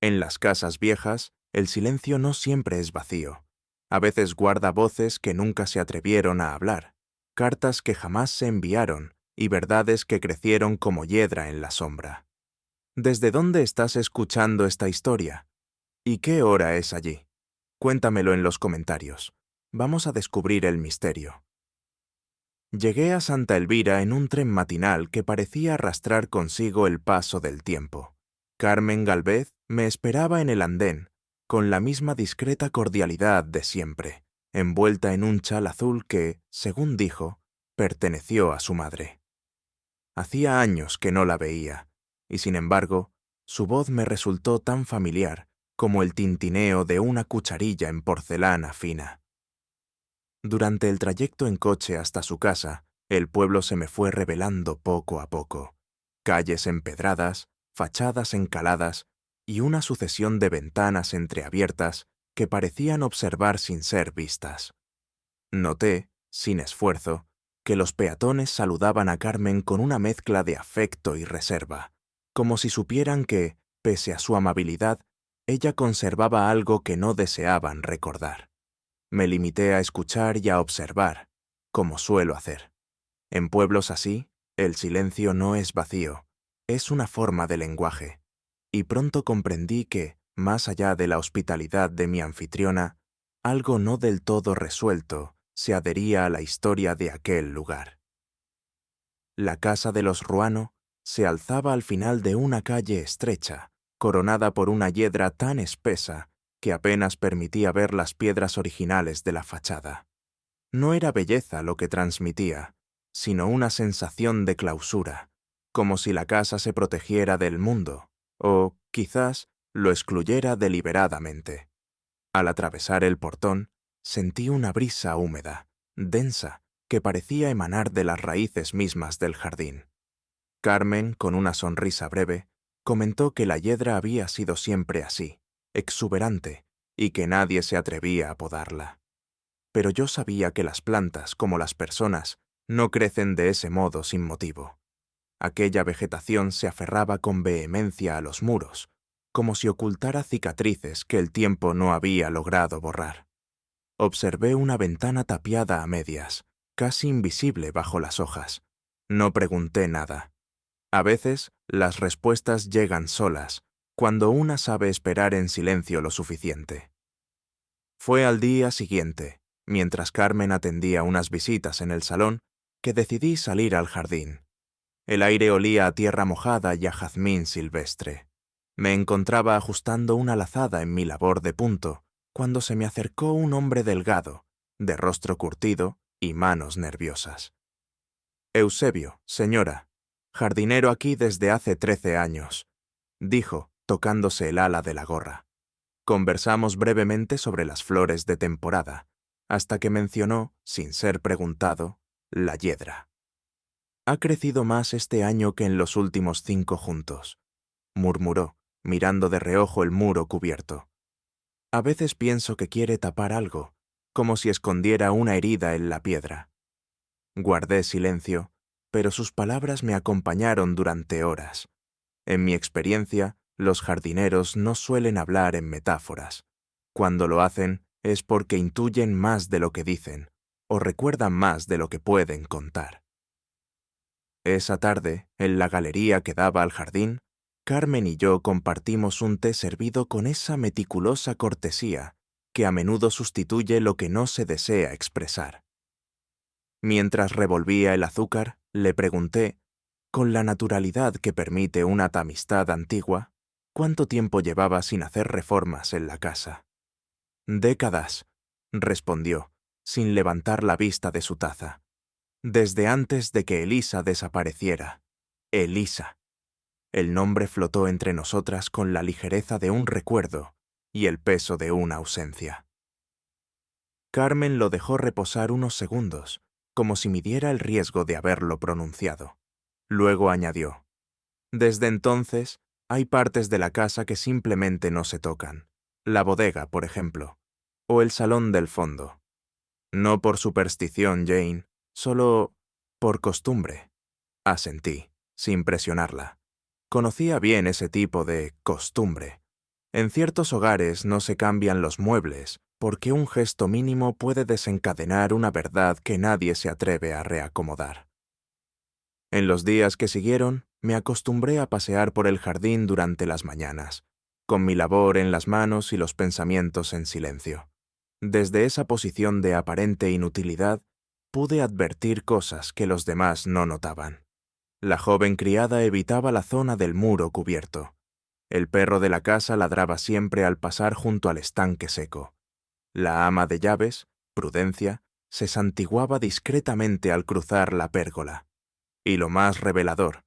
En las casas viejas, el silencio no siempre es vacío. A veces guarda voces que nunca se atrevieron a hablar, cartas que jamás se enviaron y verdades que crecieron como hiedra en la sombra. ¿Desde dónde estás escuchando esta historia? ¿Y qué hora es allí? Cuéntamelo en los comentarios. Vamos a descubrir el misterio. Llegué a Santa Elvira en un tren matinal que parecía arrastrar consigo el paso del tiempo. Carmen Galvez me esperaba en el andén, con la misma discreta cordialidad de siempre, envuelta en un chal azul que, según dijo, perteneció a su madre. Hacía años que no la veía, y sin embargo, su voz me resultó tan familiar como el tintineo de una cucharilla en porcelana fina. Durante el trayecto en coche hasta su casa, el pueblo se me fue revelando poco a poco. Calles empedradas, fachadas encaladas y una sucesión de ventanas entreabiertas que parecían observar sin ser vistas. Noté, sin esfuerzo, que los peatones saludaban a Carmen con una mezcla de afecto y reserva, como si supieran que, pese a su amabilidad, ella conservaba algo que no deseaban recordar. Me limité a escuchar y a observar, como suelo hacer. En pueblos así, el silencio no es vacío, es una forma de lenguaje, y pronto comprendí que, más allá de la hospitalidad de mi anfitriona, algo no del todo resuelto se adhería a la historia de aquel lugar. La casa de los Ruano se alzaba al final de una calle estrecha, coronada por una hiedra tan espesa que apenas permitía ver las piedras originales de la fachada. No era belleza lo que transmitía, sino una sensación de clausura, como si la casa se protegiera del mundo, o, quizás, lo excluyera deliberadamente. Al atravesar el portón, sentí una brisa húmeda, densa, que parecía emanar de las raíces mismas del jardín. Carmen, con una sonrisa breve, comentó que la hiedra había sido siempre así, exuberante, y que nadie se atrevía a podarla. Pero yo sabía que las plantas, como las personas, no crecen de ese modo sin motivo. Aquella vegetación se aferraba con vehemencia a los muros, como si ocultara cicatrices que el tiempo no había logrado borrar. Observé una ventana tapiada a medias, casi invisible bajo las hojas. No pregunté nada. A veces, las respuestas llegan solas, cuando una sabe esperar en silencio lo suficiente. Fue al día siguiente, mientras Carmen atendía unas visitas en el salón, que decidí salir al jardín. El aire olía a tierra mojada y a jazmín silvestre. Me encontraba ajustando una lazada en mi labor de punto, cuando se me acercó un hombre delgado, de rostro curtido y manos nerviosas. Eusebio, señora, jardinero aquí desde hace 13 años, dijo, tocándose el ala de la gorra. Conversamos brevemente sobre las flores de temporada, hasta que mencionó, sin ser preguntado, la hiedra. Ha crecido más este año que en los últimos 5 juntos, murmuró, mirando de reojo el muro cubierto. A veces pienso que quiere tapar algo, como si escondiera una herida en la piedra. Guardé silencio, pero sus palabras me acompañaron durante horas. En mi experiencia, los jardineros no suelen hablar en metáforas. Cuando lo hacen es porque intuyen más de lo que dicen, o recuerdan más de lo que pueden contar. Esa tarde, en la galería que daba al jardín, Carmen y yo compartimos un té servido con esa meticulosa cortesía que a menudo sustituye lo que no se desea expresar. Mientras revolvía el azúcar, le pregunté, con la naturalidad que permite una amistad antigua, cuánto tiempo llevaba sin hacer reformas en la casa. Décadas, respondió, sin levantar la vista de su taza. Desde antes de que Elisa desapareciera. Elisa. El nombre flotó entre nosotras con la ligereza de un recuerdo y el peso de una ausencia. Carmen lo dejó reposar unos segundos, como si midiera el riesgo de haberlo pronunciado. Luego añadió, desde entonces, hay partes de la casa que simplemente no se tocan. La bodega, por ejemplo, o el salón del fondo. No por superstición, Jane, solo por costumbre. Asentí, sin presionarla. Conocía bien ese tipo de costumbre. En ciertos hogares no se cambian los muebles, porque un gesto mínimo puede desencadenar una verdad que nadie se atreve a reacomodar. En los días que siguieron, me acostumbré a pasear por el jardín durante las mañanas, con mi labor en las manos y los pensamientos en silencio. Desde esa posición de aparente inutilidad, pude advertir cosas que los demás no notaban. La joven criada evitaba la zona del muro cubierto. El perro de la casa ladraba siempre al pasar junto al estanque seco. La ama de llaves, Prudencia, se santiguaba discretamente al cruzar la pérgola. Y lo más revelador,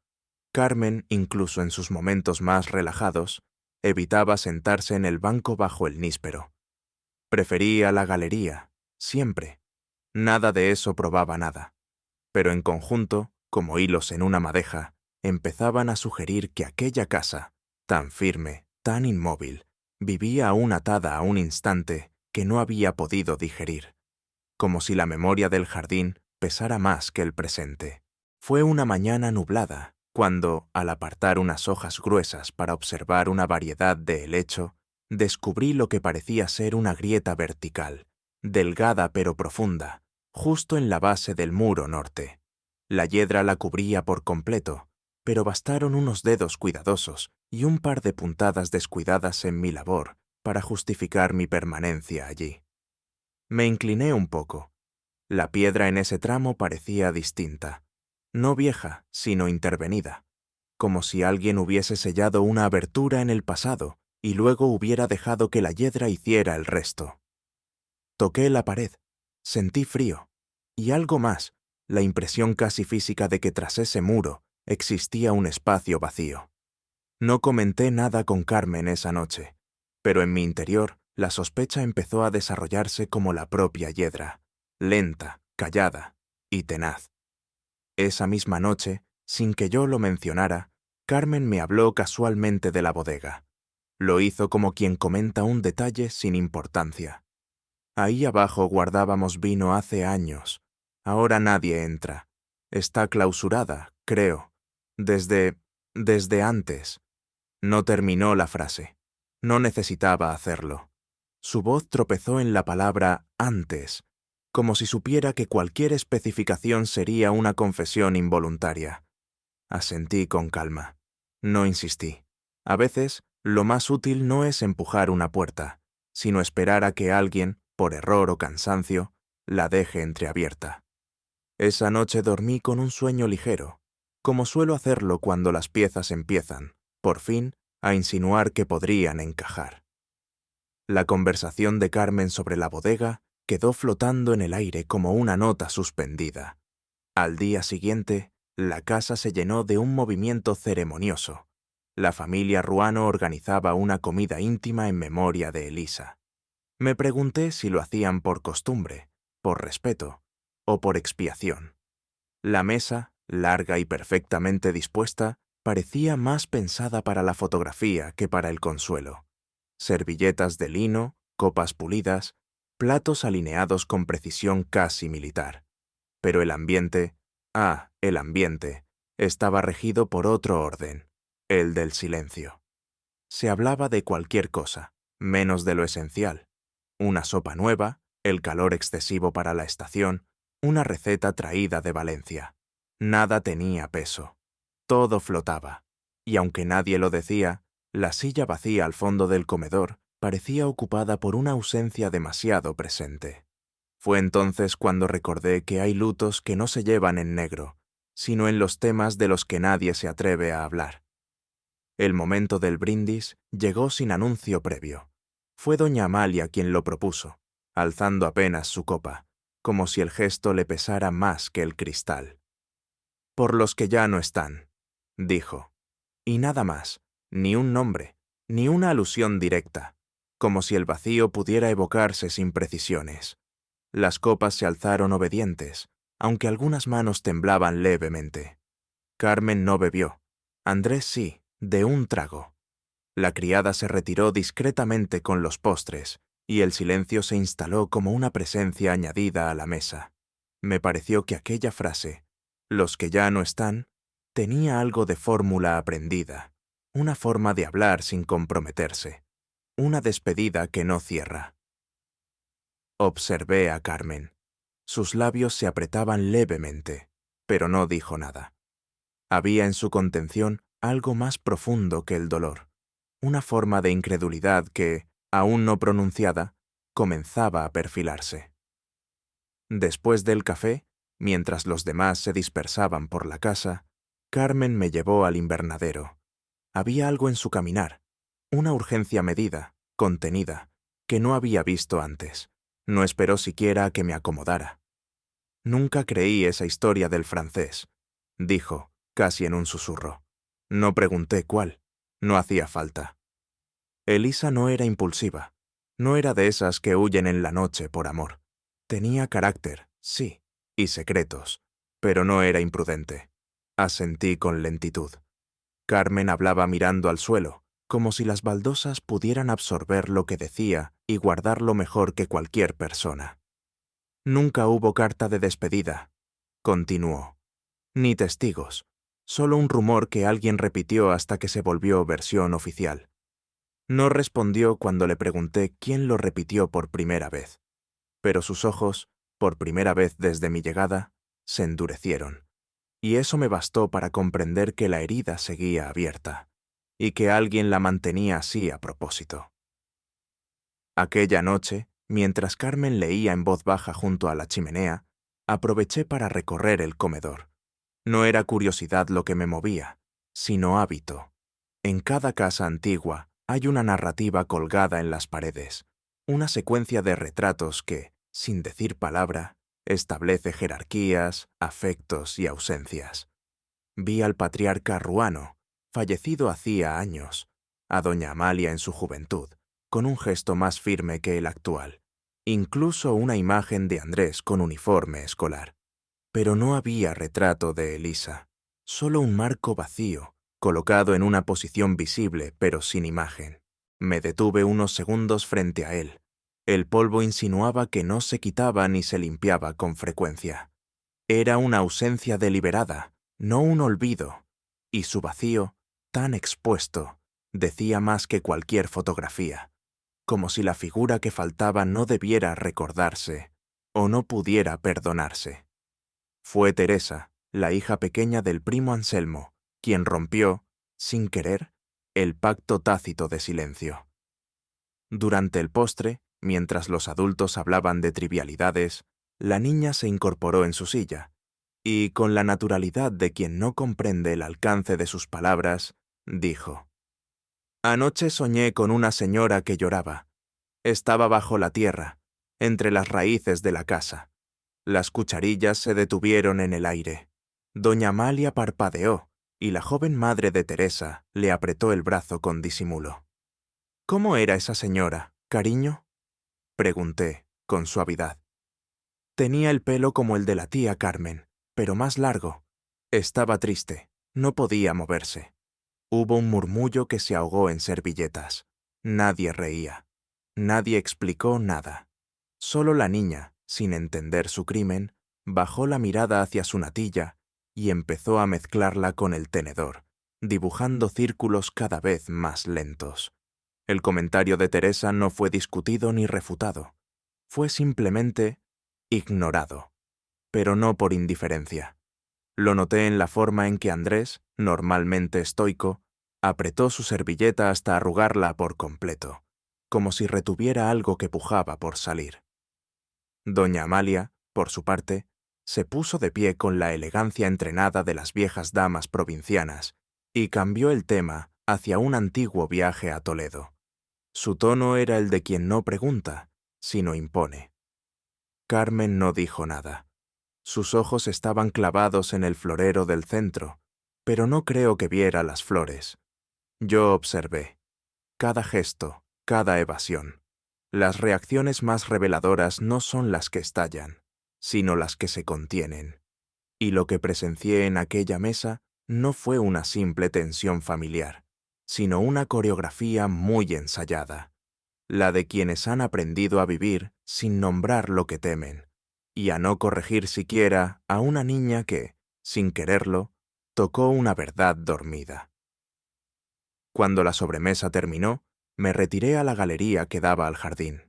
Carmen, incluso en sus momentos más relajados, evitaba sentarse en el banco bajo el níspero. Prefería la galería, siempre. Nada de eso probaba nada. Pero en conjunto, como hilos en una madeja, empezaban a sugerir que aquella casa, tan firme, tan inmóvil, vivía aún atada a un instante que no había podido digerir, como si la memoria del jardín pesara más que el presente. Fue una mañana nublada, cuando, al apartar unas hojas gruesas para observar una variedad de helecho, descubrí lo que parecía ser una grieta vertical, delgada pero profunda, justo en la base del muro norte. La hiedra la cubría por completo, pero bastaron unos dedos cuidadosos y un par de puntadas descuidadas en mi labor para justificar mi permanencia allí. Me incliné un poco. La piedra en ese tramo parecía distinta, no vieja, sino intervenida, como si alguien hubiese sellado una abertura en el pasado y luego hubiera dejado que la hiedra hiciera el resto. Toqué la pared, sentí frío, y algo más, la impresión casi física de que tras ese muro existía un espacio vacío. No comenté nada con Carmen esa noche, pero en mi interior la sospecha empezó a desarrollarse como la propia hiedra, lenta, callada y tenaz. Esa misma noche, sin que yo lo mencionara, Carmen me habló casualmente de la bodega. Lo hizo como quien comenta un detalle sin importancia. Ahí abajo guardábamos vino hace años. Ahora nadie entra. Está clausurada, creo. Desde antes. No terminó la frase. No necesitaba hacerlo. Su voz tropezó en la palabra antes, como si supiera que cualquier especificación sería una confesión involuntaria. Asentí con calma. No insistí. A veces, lo más útil no es empujar una puerta, sino esperar a que alguien, por error o cansancio, la deje entreabierta. Esa noche dormí con un sueño ligero, como suelo hacerlo cuando las piezas empiezan, por fin, a insinuar que podrían encajar. La conversación de Carmen sobre la bodega quedó flotando en el aire como una nota suspendida. Al día siguiente, la casa se llenó de un movimiento ceremonioso. La familia Ruano organizaba una comida íntima en memoria de Elisa. Me pregunté si lo hacían por costumbre, por respeto o por expiación. La mesa, larga y perfectamente dispuesta, parecía más pensada para la fotografía que para el consuelo. Servilletas de lino, copas pulidas, platos alineados con precisión casi militar. Pero el ambiente, estaba regido por otro orden, el del silencio. Se hablaba de cualquier cosa, menos de lo esencial. Una sopa nueva, el calor excesivo para la estación, una receta traída de Valencia. Nada tenía peso. Todo flotaba. Y aunque nadie lo decía, la silla vacía al fondo del comedor parecía ocupada por una ausencia demasiado presente. Fue entonces cuando recordé que hay lutos que no se llevan en negro, sino en los temas de los que nadie se atreve a hablar. El momento del brindis llegó sin anuncio previo. Fue doña Amalia quien lo propuso, alzando apenas su copa, como si el gesto le pesara más que el cristal. «Por los que ya no están», dijo. Y nada más, ni un nombre, ni una alusión directa, como si el vacío pudiera evocarse sin precisiones. Las copas se alzaron obedientes, aunque algunas manos temblaban levemente. Carmen no bebió. Andrés sí, de un trago. La criada se retiró discretamente con los postres, y el silencio se instaló como una presencia añadida a la mesa. Me pareció que aquella frase, «los que ya no están», tenía algo de fórmula aprendida, una forma de hablar sin comprometerse. una despedida que no cierra. Observé a Carmen. Sus labios se apretaban levemente, pero no dijo nada. Había en su contención algo más profundo que el dolor, una forma de incredulidad que, aún no pronunciada, comenzaba a perfilarse. Después del café, mientras los demás se dispersaban por la casa, Carmen me llevó al invernadero. Había algo en su caminar, una urgencia medida, contenida, que no había visto antes. No esperó siquiera a que me acomodara. Nunca creí esa historia del francés, dijo, casi en un susurro. No pregunté cuál. No hacía falta. Elisa no era impulsiva. No era de esas que huyen en la noche por amor. Tenía carácter, sí, y secretos, pero no era imprudente. Asentí con lentitud. Carmen hablaba mirando al suelo, como si las baldosas pudieran absorber lo que decía y guardarlo mejor que cualquier persona. Nunca hubo carta de despedida, continuó, ni testigos, solo un rumor que alguien repitió hasta que se volvió versión oficial. No respondió cuando le pregunté quién lo repitió por primera vez, pero sus ojos, por primera vez desde mi llegada, se endurecieron, y eso me bastó para comprender que la herida seguía abierta, y que alguien la mantenía así a propósito. Aquella noche, mientras Carmen leía en voz baja junto a la chimenea, aproveché para recorrer el comedor. No era curiosidad lo que me movía, sino hábito. En cada casa antigua hay una narrativa colgada en las paredes, una secuencia de retratos que, sin decir palabra, establece jerarquías, afectos y ausencias. Vi al patriarca Ruano, fallecido hacía años, a doña Amalia en su juventud, con un gesto más firme que el actual, incluso una imagen de Andrés con uniforme escolar. Pero no había retrato de Elisa, solo un marco vacío, colocado en una posición visible pero sin imagen. Me detuve unos segundos frente a él. El polvo insinuaba que no se quitaba ni se limpiaba con frecuencia. Era una ausencia deliberada, no un olvido, y su vacío, tan expuesto, decía más que cualquier fotografía, como si la figura que faltaba no debiera recordarse o no pudiera perdonarse. Fue Teresa, la hija pequeña del primo Anselmo, quien rompió, sin querer, el pacto tácito de silencio. Durante el postre, mientras los adultos hablaban de trivialidades, la niña se incorporó en su silla, y con la naturalidad de quien no comprende el alcance de sus palabras, dijo: «Anoche soñé con una señora que lloraba. Estaba bajo la tierra, entre las raíces de la casa. Las cucharillas se detuvieron en el aire. Doña Amalia parpadeó, y la joven madre de Teresa le apretó el brazo con disimulo. «¿Cómo era esa señora, cariño?», pregunté, con suavidad. Tenía el pelo como el de la tía Carmen, pero más largo. Estaba triste, no podía moverse. Hubo un murmullo que se ahogó en servilletas. Nadie reía. Nadie explicó nada. Solo la niña, sin entender su crimen, bajó la mirada hacia su natilla y empezó a mezclarla con el tenedor, dibujando círculos cada vez más lentos. El comentario de Teresa no fue discutido ni refutado. Fue simplemente ignorado, pero no por indiferencia. Lo noté en la forma en que Andrés, normalmente estoico, apretó su servilleta hasta arrugarla por completo, como si retuviera algo que pujaba por salir. Doña Amalia, por su parte, se puso de pie con la elegancia entrenada de las viejas damas provincianas y cambió el tema hacia un antiguo viaje a Toledo. Su tono era el de quien no pregunta, sino impone. Carmen no dijo nada. Sus ojos estaban clavados en el florero del centro, pero no creo que viera las flores. Yo observé. Cada gesto, cada evasión. Las reacciones más reveladoras no son las que estallan, sino las que se contienen. Y lo que presencié en aquella mesa no fue una simple tensión familiar, sino una coreografía muy ensayada, la de quienes han aprendido a vivir sin nombrar lo que temen, y a no corregir siquiera a una niña que, sin quererlo, tocó una verdad dormida. Cuando la sobremesa terminó, Me retiré a la galería que daba al jardín.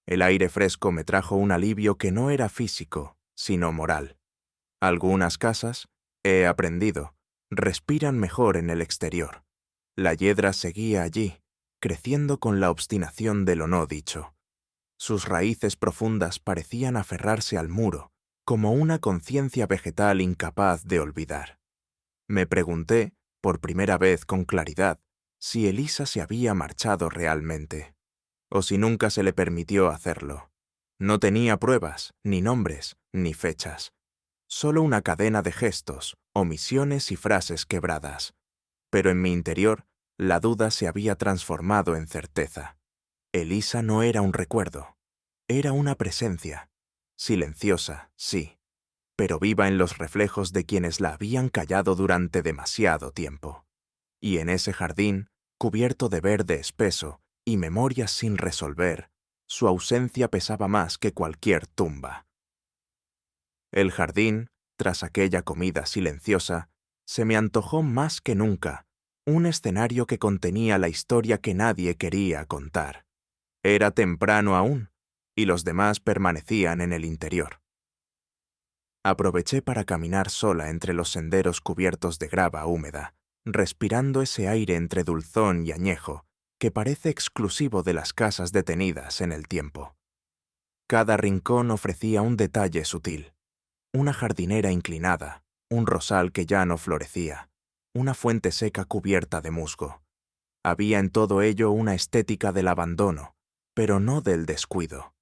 El aire fresco me trajo un alivio que no era físico, sino moral. Algunas casas, he aprendido, respiran mejor en el exterior. La hiedra seguía allí, creciendo con la obstinación de lo no dicho. Sus raíces profundas parecían aferrarse al muro, como una conciencia vegetal incapaz de olvidar. Me pregunté, por primera vez con claridad, si Elisa se había marchado realmente, o si nunca se le permitió hacerlo. No tenía pruebas, ni nombres, ni fechas. Solo una cadena de gestos, omisiones y frases quebradas. Pero en mi interior, la duda se había transformado en certeza. Elisa no era un recuerdo, era una presencia. Silenciosa, sí, pero viva en los reflejos de quienes la habían callado durante demasiado tiempo. Y en ese jardín, cubierto de verde espeso y memorias sin resolver, su ausencia pesaba más que cualquier tumba. El jardín, tras aquella comida silenciosa, se me antojó más que nunca un escenario que contenía la historia que nadie quería contar. Era temprano aún, y los demás permanecían en el interior. Aproveché para caminar sola entre los senderos cubiertos de grava húmeda, respirando ese aire entre dulzón y añejo que parece exclusivo de las casas detenidas en el tiempo. Cada rincón ofrecía un detalle sutil. Una jardinera inclinada, un rosal que ya no florecía, una fuente seca cubierta de musgo. Había en todo ello una estética del abandono, pero no del descuido,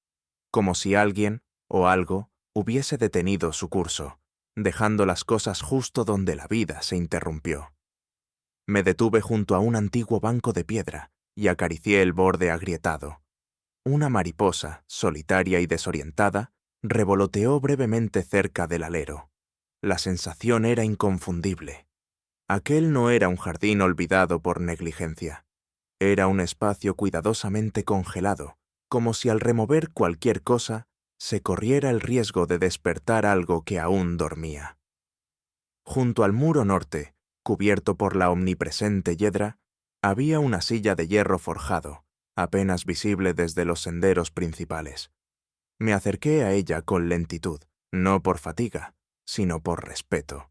como si alguien, o algo, hubiese detenido su curso, dejando las cosas justo donde la vida se interrumpió. Me detuve junto a un antiguo banco de piedra y acaricié el borde agrietado. Una mariposa, solitaria y desorientada, revoloteó brevemente cerca del alero. La sensación era inconfundible. Aquel no era un jardín olvidado por negligencia. Era un espacio cuidadosamente congelado, como si al remover cualquier cosa se corriera el riesgo de despertar algo que aún dormía. Junto al muro norte, cubierto por la omnipresente hiedra, había una silla de hierro forjado, apenas visible desde los senderos principales. Me acerqué a ella con lentitud, no por fatiga, sino por respeto.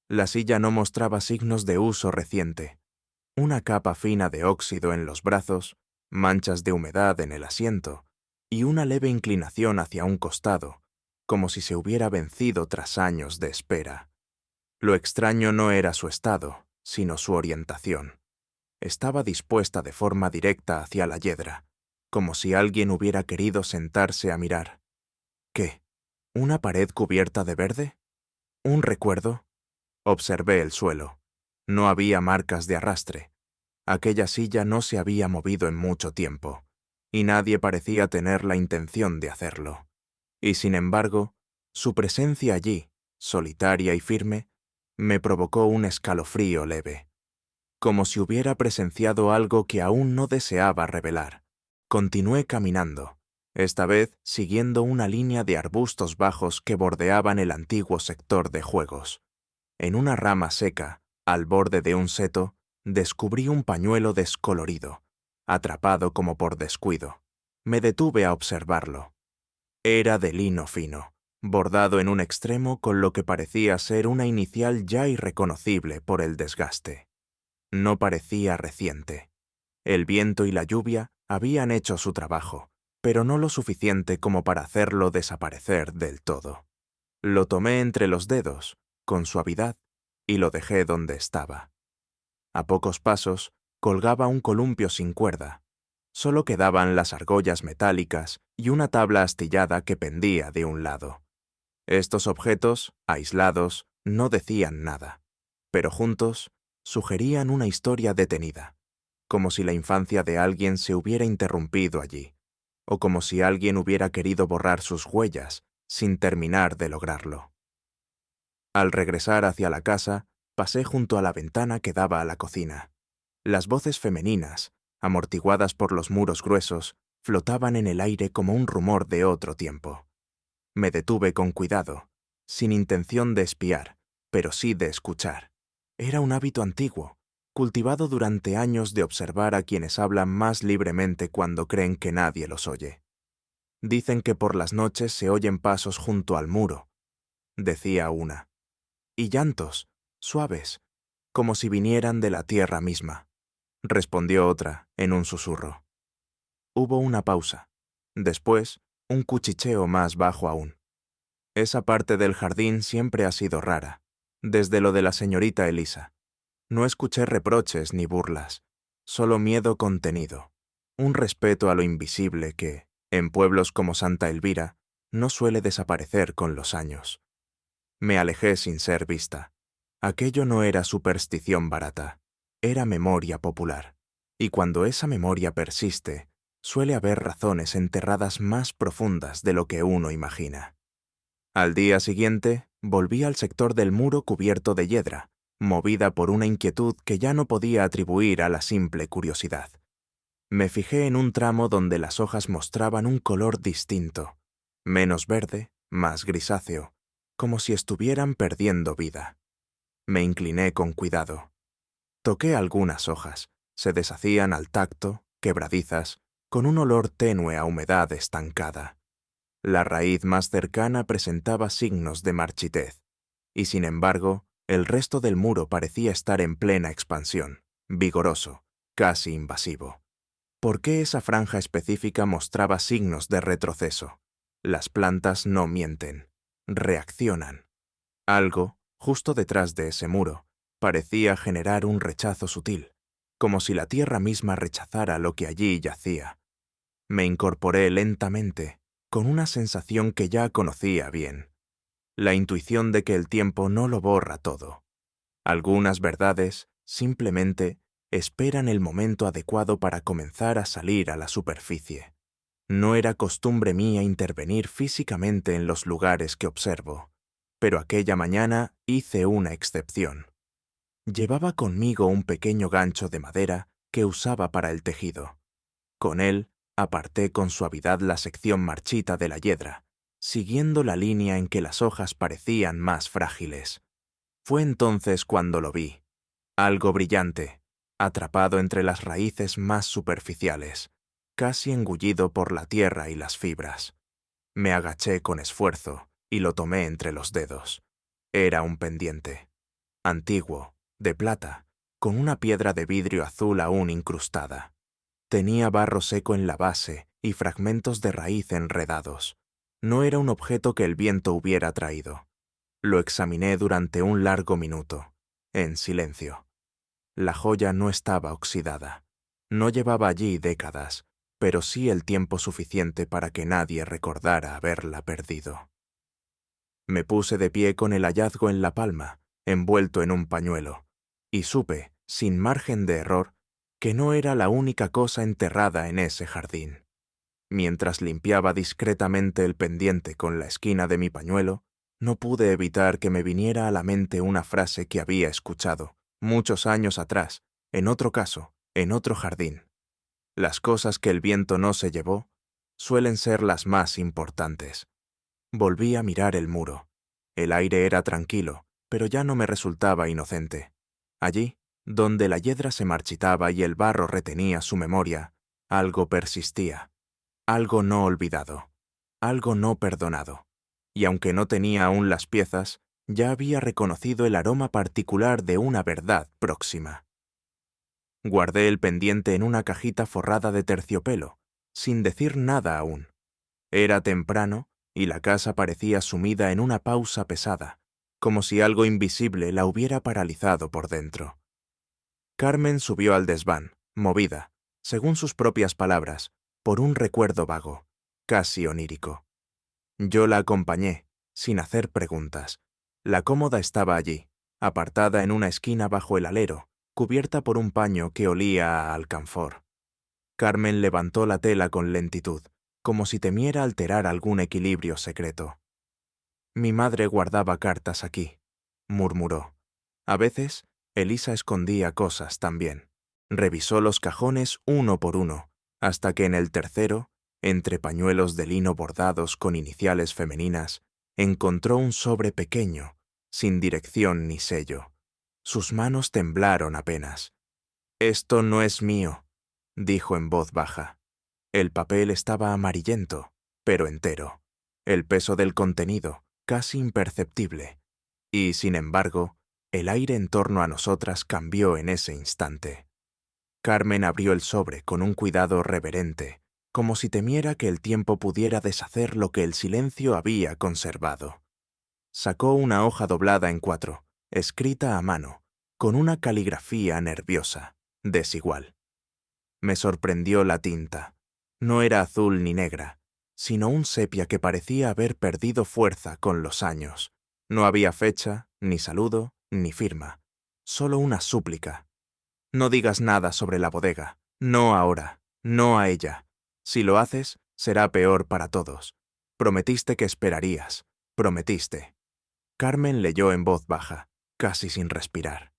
La silla no mostraba signos de uso reciente. Una capa fina de óxido en los brazos, manchas de humedad en el asiento y una leve inclinación hacia un costado, como si se hubiera vencido tras años de espera. Lo extraño no era su estado, sino su orientación. Estaba dispuesta de forma directa hacia la hiedra, como si alguien hubiera querido sentarse a mirar. ¿Qué? ¿Una pared cubierta de verde? ¿Un recuerdo? Observé el suelo. No había marcas de arrastre. Aquella silla no se había movido en mucho tiempo, y nadie parecía tener la intención de hacerlo. Y sin embargo, su presencia allí, solitaria y firme, me provocó un escalofrío leve, como si hubiera presenciado algo que aún no deseaba revelar. Continué caminando, esta vez siguiendo una línea de arbustos bajos que bordeaban el antiguo sector de juegos. En una rama seca, al borde de un seto, descubrí un pañuelo descolorido, atrapado como por descuido. Me detuve a observarlo. Era de lino fino, bordado en un extremo con lo que parecía ser una inicial ya irreconocible por el desgaste. No parecía reciente. El viento y la lluvia habían hecho su trabajo, pero no lo suficiente como para hacerlo desaparecer del todo. Lo tomé entre los dedos, con suavidad, y lo dejé donde estaba. A pocos pasos colgaba un columpio sin cuerda. Solo quedaban las argollas metálicas y una tabla astillada que pendía de un lado. Estos objetos, aislados, no decían nada, pero juntos sugerían una historia detenida, como si la infancia de alguien se hubiera interrumpido allí, o como si alguien hubiera querido borrar sus huellas sin terminar de lograrlo. Al regresar hacia la casa, pasé junto a la ventana que daba a la cocina. Las voces femeninas, amortiguadas por los muros gruesos, flotaban en el aire como un rumor de otro tiempo. Me detuve con cuidado, sin intención de espiar, pero sí de escuchar. Era un hábito antiguo, cultivado durante años de observar a quienes hablan más libremente cuando creen que nadie los oye. Dicen que por las noches se oyen pasos junto al muro, decía una, y llantos, suaves, como si vinieran de la tierra misma, respondió otra en un susurro. Hubo una pausa. Después, un cuchicheo más bajo aún. Esa parte del jardín siempre ha sido rara, desde lo de la señorita Elisa. No escuché reproches ni burlas, solo miedo contenido, un respeto a lo invisible que, en pueblos como Santa Elvira, no suele desaparecer con los años. Me alejé sin ser vista. Aquello no era superstición barata, era memoria popular. Y cuando esa memoria persiste, suele haber razones enterradas más profundas de lo que uno imagina. Al día siguiente, volví al sector del muro cubierto de hiedra, movida por una inquietud que ya no podía atribuir a la simple curiosidad. Me fijé en un tramo donde las hojas mostraban un color distinto, menos verde, más grisáceo, como si estuvieran perdiendo vida. Me incliné con cuidado. Toqué algunas hojas, se deshacían al tacto, quebradizas, con un olor tenue a humedad estancada. La raíz más cercana presentaba signos de marchitez, y sin embargo, el resto del muro parecía estar en plena expansión, vigoroso, casi invasivo. ¿Por qué esa franja específica mostraba signos de retroceso? Las plantas no mienten, reaccionan. Algo, justo detrás de ese muro, parecía generar un rechazo sutil, como si la tierra misma rechazara lo que allí yacía. Me incorporé lentamente, con una sensación que ya conocía bien. La intuición de que el tiempo no lo borra todo. Algunas verdades, simplemente, esperan el momento adecuado para comenzar a salir a la superficie. No era costumbre mía intervenir físicamente en los lugares que observo, pero aquella mañana hice una excepción. Llevaba conmigo un pequeño gancho de madera que usaba para el tejido. Con él, aparté con suavidad la sección marchita de la hiedra, siguiendo la línea en que las hojas parecían más frágiles. Fue entonces cuando lo vi, algo brillante, atrapado entre las raíces más superficiales, casi engullido por la tierra y las fibras. Me agaché con esfuerzo y lo tomé entre los dedos. Era un pendiente, antiguo, de plata, con una piedra de vidrio azul aún incrustada. Tenía barro seco en la base y fragmentos de raíz enredados. No era un objeto que el viento hubiera traído. Lo examiné durante un largo minuto, en silencio. La joya no estaba oxidada. No llevaba allí décadas, pero sí el tiempo suficiente para que nadie recordara haberla perdido. Me puse de pie con el hallazgo en la palma, envuelto en un pañuelo, y supe, sin margen de error, que no era la única cosa enterrada en ese jardín. Mientras limpiaba discretamente el pendiente con la esquina de mi pañuelo, no pude evitar que me viniera a la mente una frase que había escuchado, muchos años atrás, en otro caso, en otro jardín. Las cosas que el viento no se llevó suelen ser las más importantes. Volví a mirar el muro. El aire era tranquilo, pero ya no me resultaba inocente. Allí, donde la hiedra se marchitaba y el barro retenía su memoria, algo persistía, algo no olvidado, algo no perdonado. Y aunque no tenía aún las piezas, ya había reconocido el aroma particular de una verdad próxima. Guardé el pendiente en una cajita forrada de terciopelo, sin decir nada aún. Era temprano y la casa parecía sumida en una pausa pesada, como si algo invisible la hubiera paralizado por dentro. Carmen subió al desván, movida, según sus propias palabras, por un recuerdo vago, casi onírico. Yo la acompañé, sin hacer preguntas. La cómoda estaba allí, apartada en una esquina bajo el alero, cubierta por un paño que olía a alcanfor. Carmen levantó la tela con lentitud, como si temiera alterar algún equilibrio secreto. Mi madre guardaba cartas aquí, murmuró. A veces, Elisa escondía cosas también. Revisó los cajones uno por uno, hasta que en el tercero, entre pañuelos de lino bordados con iniciales femeninas, encontró un sobre pequeño, sin dirección ni sello. Sus manos temblaron apenas, Esto no es mío, dijo en voz baja. El papel estaba amarillento, pero entero. El peso del contenido, casi imperceptible. Y, sin embargo, el aire en torno a nosotras cambió en ese instante. Carmen abrió el sobre con un cuidado reverente, como si temiera que el tiempo pudiera deshacer lo que el silencio había conservado. Sacó una hoja doblada en 4, escrita a mano, con una caligrafía nerviosa, desigual. Me sorprendió la tinta. No era azul ni negra, sino un sepia que parecía haber perdido fuerza con los años. No había fecha, ni saludo, ni firma. Solo una súplica. No digas nada sobre la bodega. No ahora. No a ella. Si lo haces, será peor para todos. Prometiste que esperarías. Prometiste. Carmen leyó en voz baja, casi sin respirar.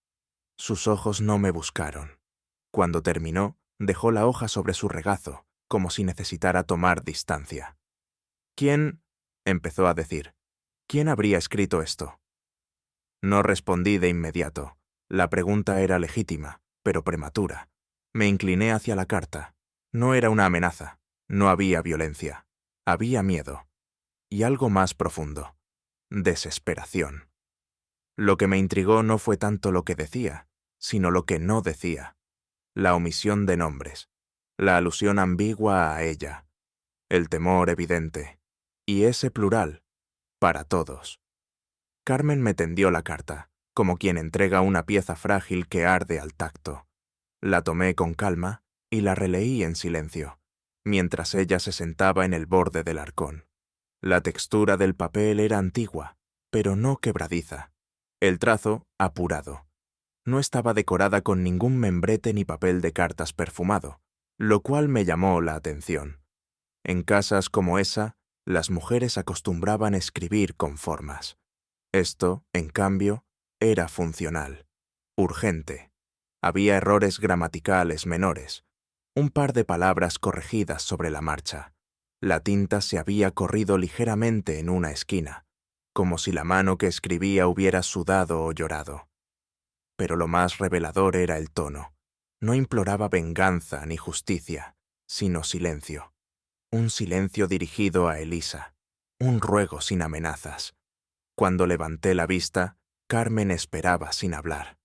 Sus ojos no me buscaron. Cuando terminó, dejó la hoja sobre su regazo, como si necesitara tomar distancia. ¿Quién? Empezó a decir. ¿Quién habría escrito esto? No respondí de inmediato. La pregunta era legítima, pero prematura. Me incliné hacia la carta. No era una amenaza. No había violencia. Había miedo. Y algo más profundo. Desesperación. Lo que me intrigó no fue tanto lo que decía, sino lo que no decía. La omisión de nombres. La alusión ambigua a ella. El temor evidente. Y ese plural. Para todos. Carmen me tendió la carta, como quien entrega una pieza frágil que arde al tacto. La tomé con calma y la releí en silencio, mientras ella se sentaba en el borde del arcón. La textura del papel era antigua, pero no quebradiza. El trazo, apurado. No estaba decorada con ningún membrete ni papel de cartas perfumado, lo cual me llamó la atención. En casas como esa, las mujeres acostumbraban escribir con formas. Esto, en cambio, era funcional, urgente. Había errores gramaticales menores, un par de palabras corregidas sobre la marcha. La tinta se había corrido ligeramente en una esquina, como si la mano que escribía hubiera sudado o llorado. Pero lo más revelador era el tono. No imploraba venganza ni justicia, sino silencio. Un silencio dirigido a Elisa, un ruego sin amenazas. Cuando levanté la vista, Carmen esperaba sin hablar.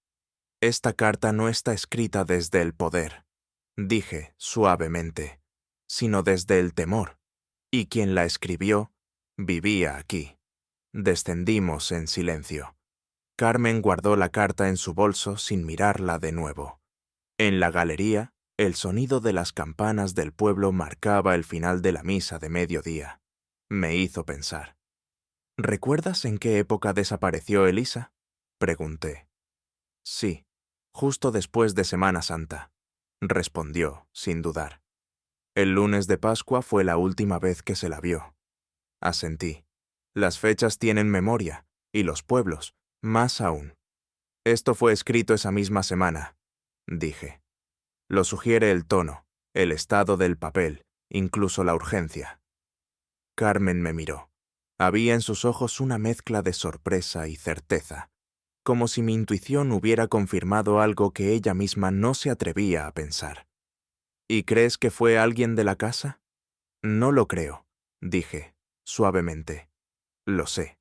Esta carta no está escrita desde el poder, dije suavemente, sino desde el temor. Y quien la escribió vivía aquí. Descendimos en silencio. Carmen guardó la carta en su bolso sin mirarla de nuevo. En la galería, el sonido de las campanas del pueblo marcaba el final de la misa de mediodía. Me hizo pensar. ¿Recuerdas en qué época desapareció Elisa? Pregunté. Sí, justo después de Semana Santa, respondió, sin dudar. El lunes de Pascua fue la última vez que se la vio. Asentí. Las fechas tienen memoria, y los pueblos, más aún. Esto fue escrito esa misma semana, dije. Lo sugiere el tono, el estado del papel, incluso la urgencia. Carmen me miró. Había en sus ojos una mezcla de sorpresa y certeza, como si mi intuición hubiera confirmado algo que ella misma no se atrevía a pensar. ¿Y crees que fue alguien de la casa? No lo creo, dije, suavemente. Lo sé.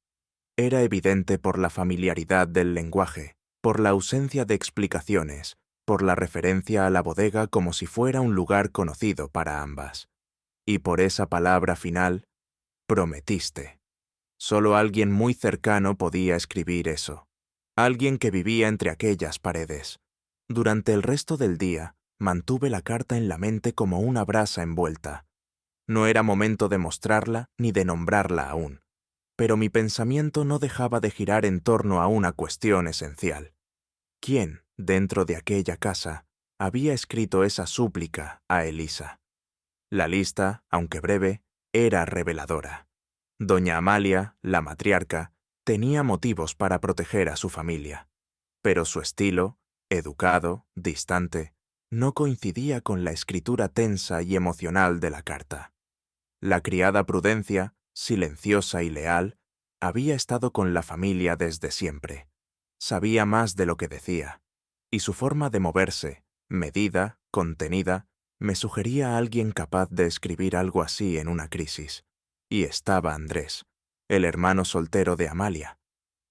Era evidente por la familiaridad del lenguaje, por la ausencia de explicaciones, por la referencia a la bodega como si fuera un lugar conocido para ambas. Y por esa palabra final, prometiste. Solo alguien muy cercano podía escribir eso. Alguien que vivía entre aquellas paredes. Durante el resto del día, mantuve la carta en la mente como una brasa envuelta. No era momento de mostrarla ni de nombrarla aún, pero mi pensamiento no dejaba de girar en torno a una cuestión esencial. ¿Quién, dentro de aquella casa, había escrito esa súplica a Elisa? La lista, aunque breve, era reveladora. Doña Amalia, la matriarca, tenía motivos para proteger a su familia, pero su estilo, educado, distante, no coincidía con la escritura tensa y emocional de la carta. La criada Prudencia, silenciosa y leal, había estado con la familia desde siempre. Sabía más de lo que decía, y su forma de moverse, medida, contenida, me sugería a alguien capaz de escribir algo así en una crisis. Y estaba Andrés, el hermano soltero de Amalia,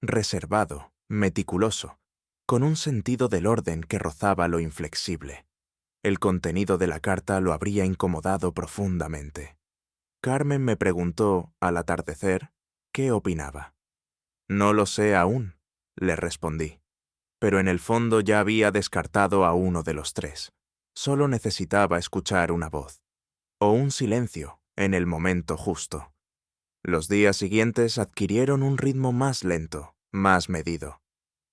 reservado, meticuloso, con un sentido del orden que rozaba lo inflexible. El contenido de la carta lo habría incomodado profundamente. Carmen me preguntó, al atardecer, qué opinaba. «No lo sé aún», le respondí, pero en el fondo ya había descartado a uno de los tres. Solo necesitaba escuchar una voz, o un silencio, en el momento justo. Los días siguientes adquirieron un ritmo más lento, más medido.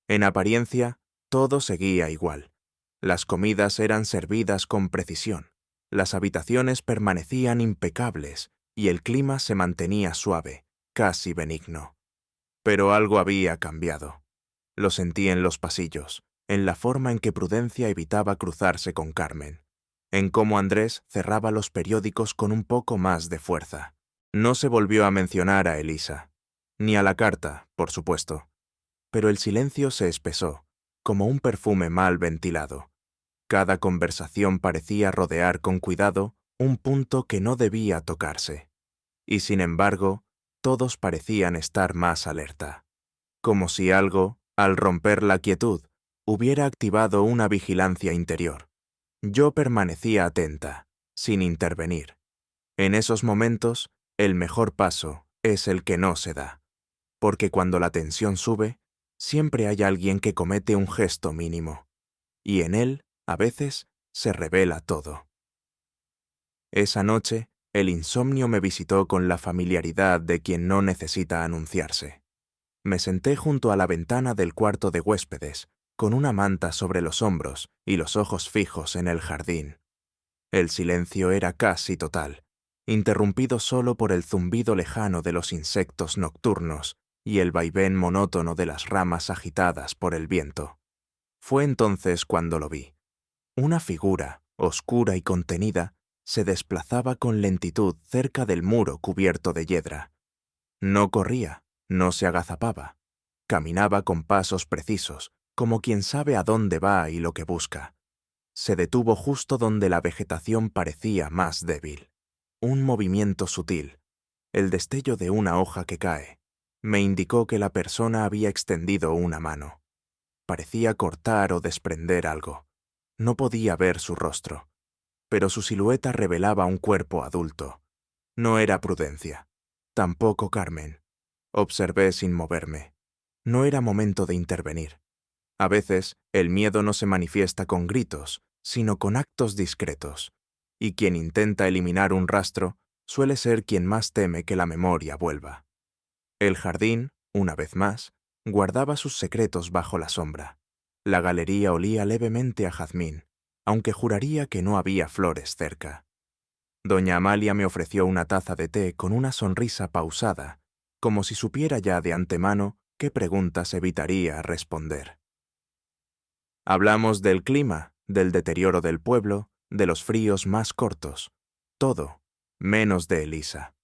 En apariencia, todo seguía igual. Las comidas eran servidas con precisión, las habitaciones permanecían impecables y el clima se mantenía suave, casi benigno. Pero algo había cambiado. Lo sentí en los pasillos, en la forma en que Prudencia evitaba cruzarse con Carmen, en cómo Andrés cerraba los periódicos con un poco más de fuerza. No se volvió a mencionar a Elisa, ni a la carta, por supuesto, pero el silencio se espesó, como un perfume mal ventilado. Cada conversación parecía rodear con cuidado un punto que no debía tocarse. Y sin embargo, todos parecían estar más alerta, como si algo, al romper la quietud, hubiera activado una vigilancia interior. Yo permanecía atenta, sin intervenir. En esos momentos, el mejor paso es el que no se da, porque cuando la tensión sube, siempre hay alguien que comete un gesto mínimo, y en él, a veces, se revela todo. Esa noche, el insomnio me visitó con la familiaridad de quien no necesita anunciarse. Me senté junto a la ventana del cuarto de huéspedes, con una manta sobre los hombros y los ojos fijos en el jardín. El silencio era casi total, interrumpido solo por el zumbido lejano de los insectos nocturnos y el vaivén monótono de las ramas agitadas por el viento. Fue entonces cuando lo vi. Una figura, oscura y contenida, se desplazaba con lentitud cerca del muro cubierto de hiedra. No corría, no se agazapaba. Caminaba con pasos precisos, como quien sabe a dónde va y lo que busca. Se detuvo justo donde la vegetación parecía más débil. Un movimiento sutil, el destello de una hoja que cae, me indicó que la persona había extendido una mano. Parecía cortar o desprender algo. No podía ver su rostro, pero su silueta revelaba un cuerpo adulto. No era Prudencia, tampoco Carmen. Observé sin moverme. No era momento de intervenir. A veces, el miedo no se manifiesta con gritos, sino con actos discretos, y quien intenta eliminar un rastro suele ser quien más teme que la memoria vuelva. El jardín, una vez más, guardaba sus secretos bajo la sombra. La galería olía levemente a jazmín, aunque juraría que no había flores cerca. Doña Amalia me ofreció una taza de té con una sonrisa pausada, como si supiera ya de antemano qué preguntas evitaría responder. Hablamos del clima, del deterioro del pueblo, de los fríos más cortos, todo, menos de Elisa.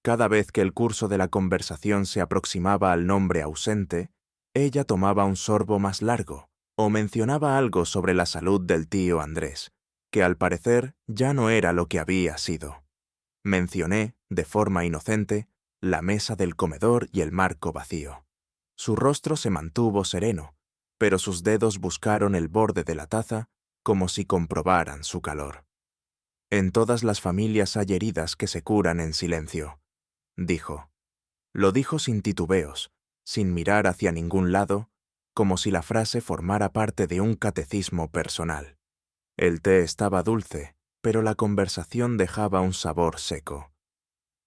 Cada vez que el curso de la conversación se aproximaba al nombre ausente, ella tomaba un sorbo más largo o mencionaba algo sobre la salud del tío Andrés, que al parecer ya no era lo que había sido. Mencioné, de forma inocente, la mesa del comedor y el marco vacío. Su rostro se mantuvo sereno, pero sus dedos buscaron el borde de la taza como si comprobaran su calor. En todas las familias hay heridas que se curan en silencio, dijo. Lo dijo sin titubeos, sin mirar hacia ningún lado, como si la frase formara parte de un catecismo personal. El té estaba dulce, pero la conversación dejaba un sabor seco.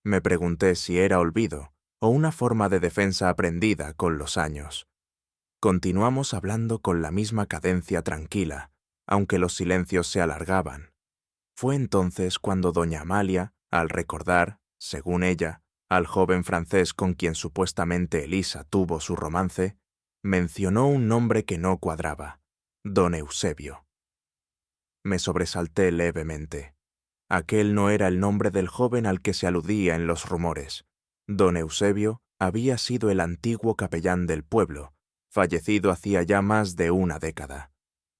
Me pregunté si era olvido o una forma de defensa aprendida con los años. Continuamos hablando con la misma cadencia tranquila, aunque los silencios se alargaban. Fue entonces cuando doña Amalia, al recordar, según ella, al joven francés con quien supuestamente Elisa tuvo su romance, mencionó un nombre que no cuadraba, don Eusebio. Me sobresalté levemente. Aquel no era el nombre del joven al que se aludía en los rumores. Don Eusebio había sido el antiguo capellán del pueblo, fallecido hacía ya más de una década.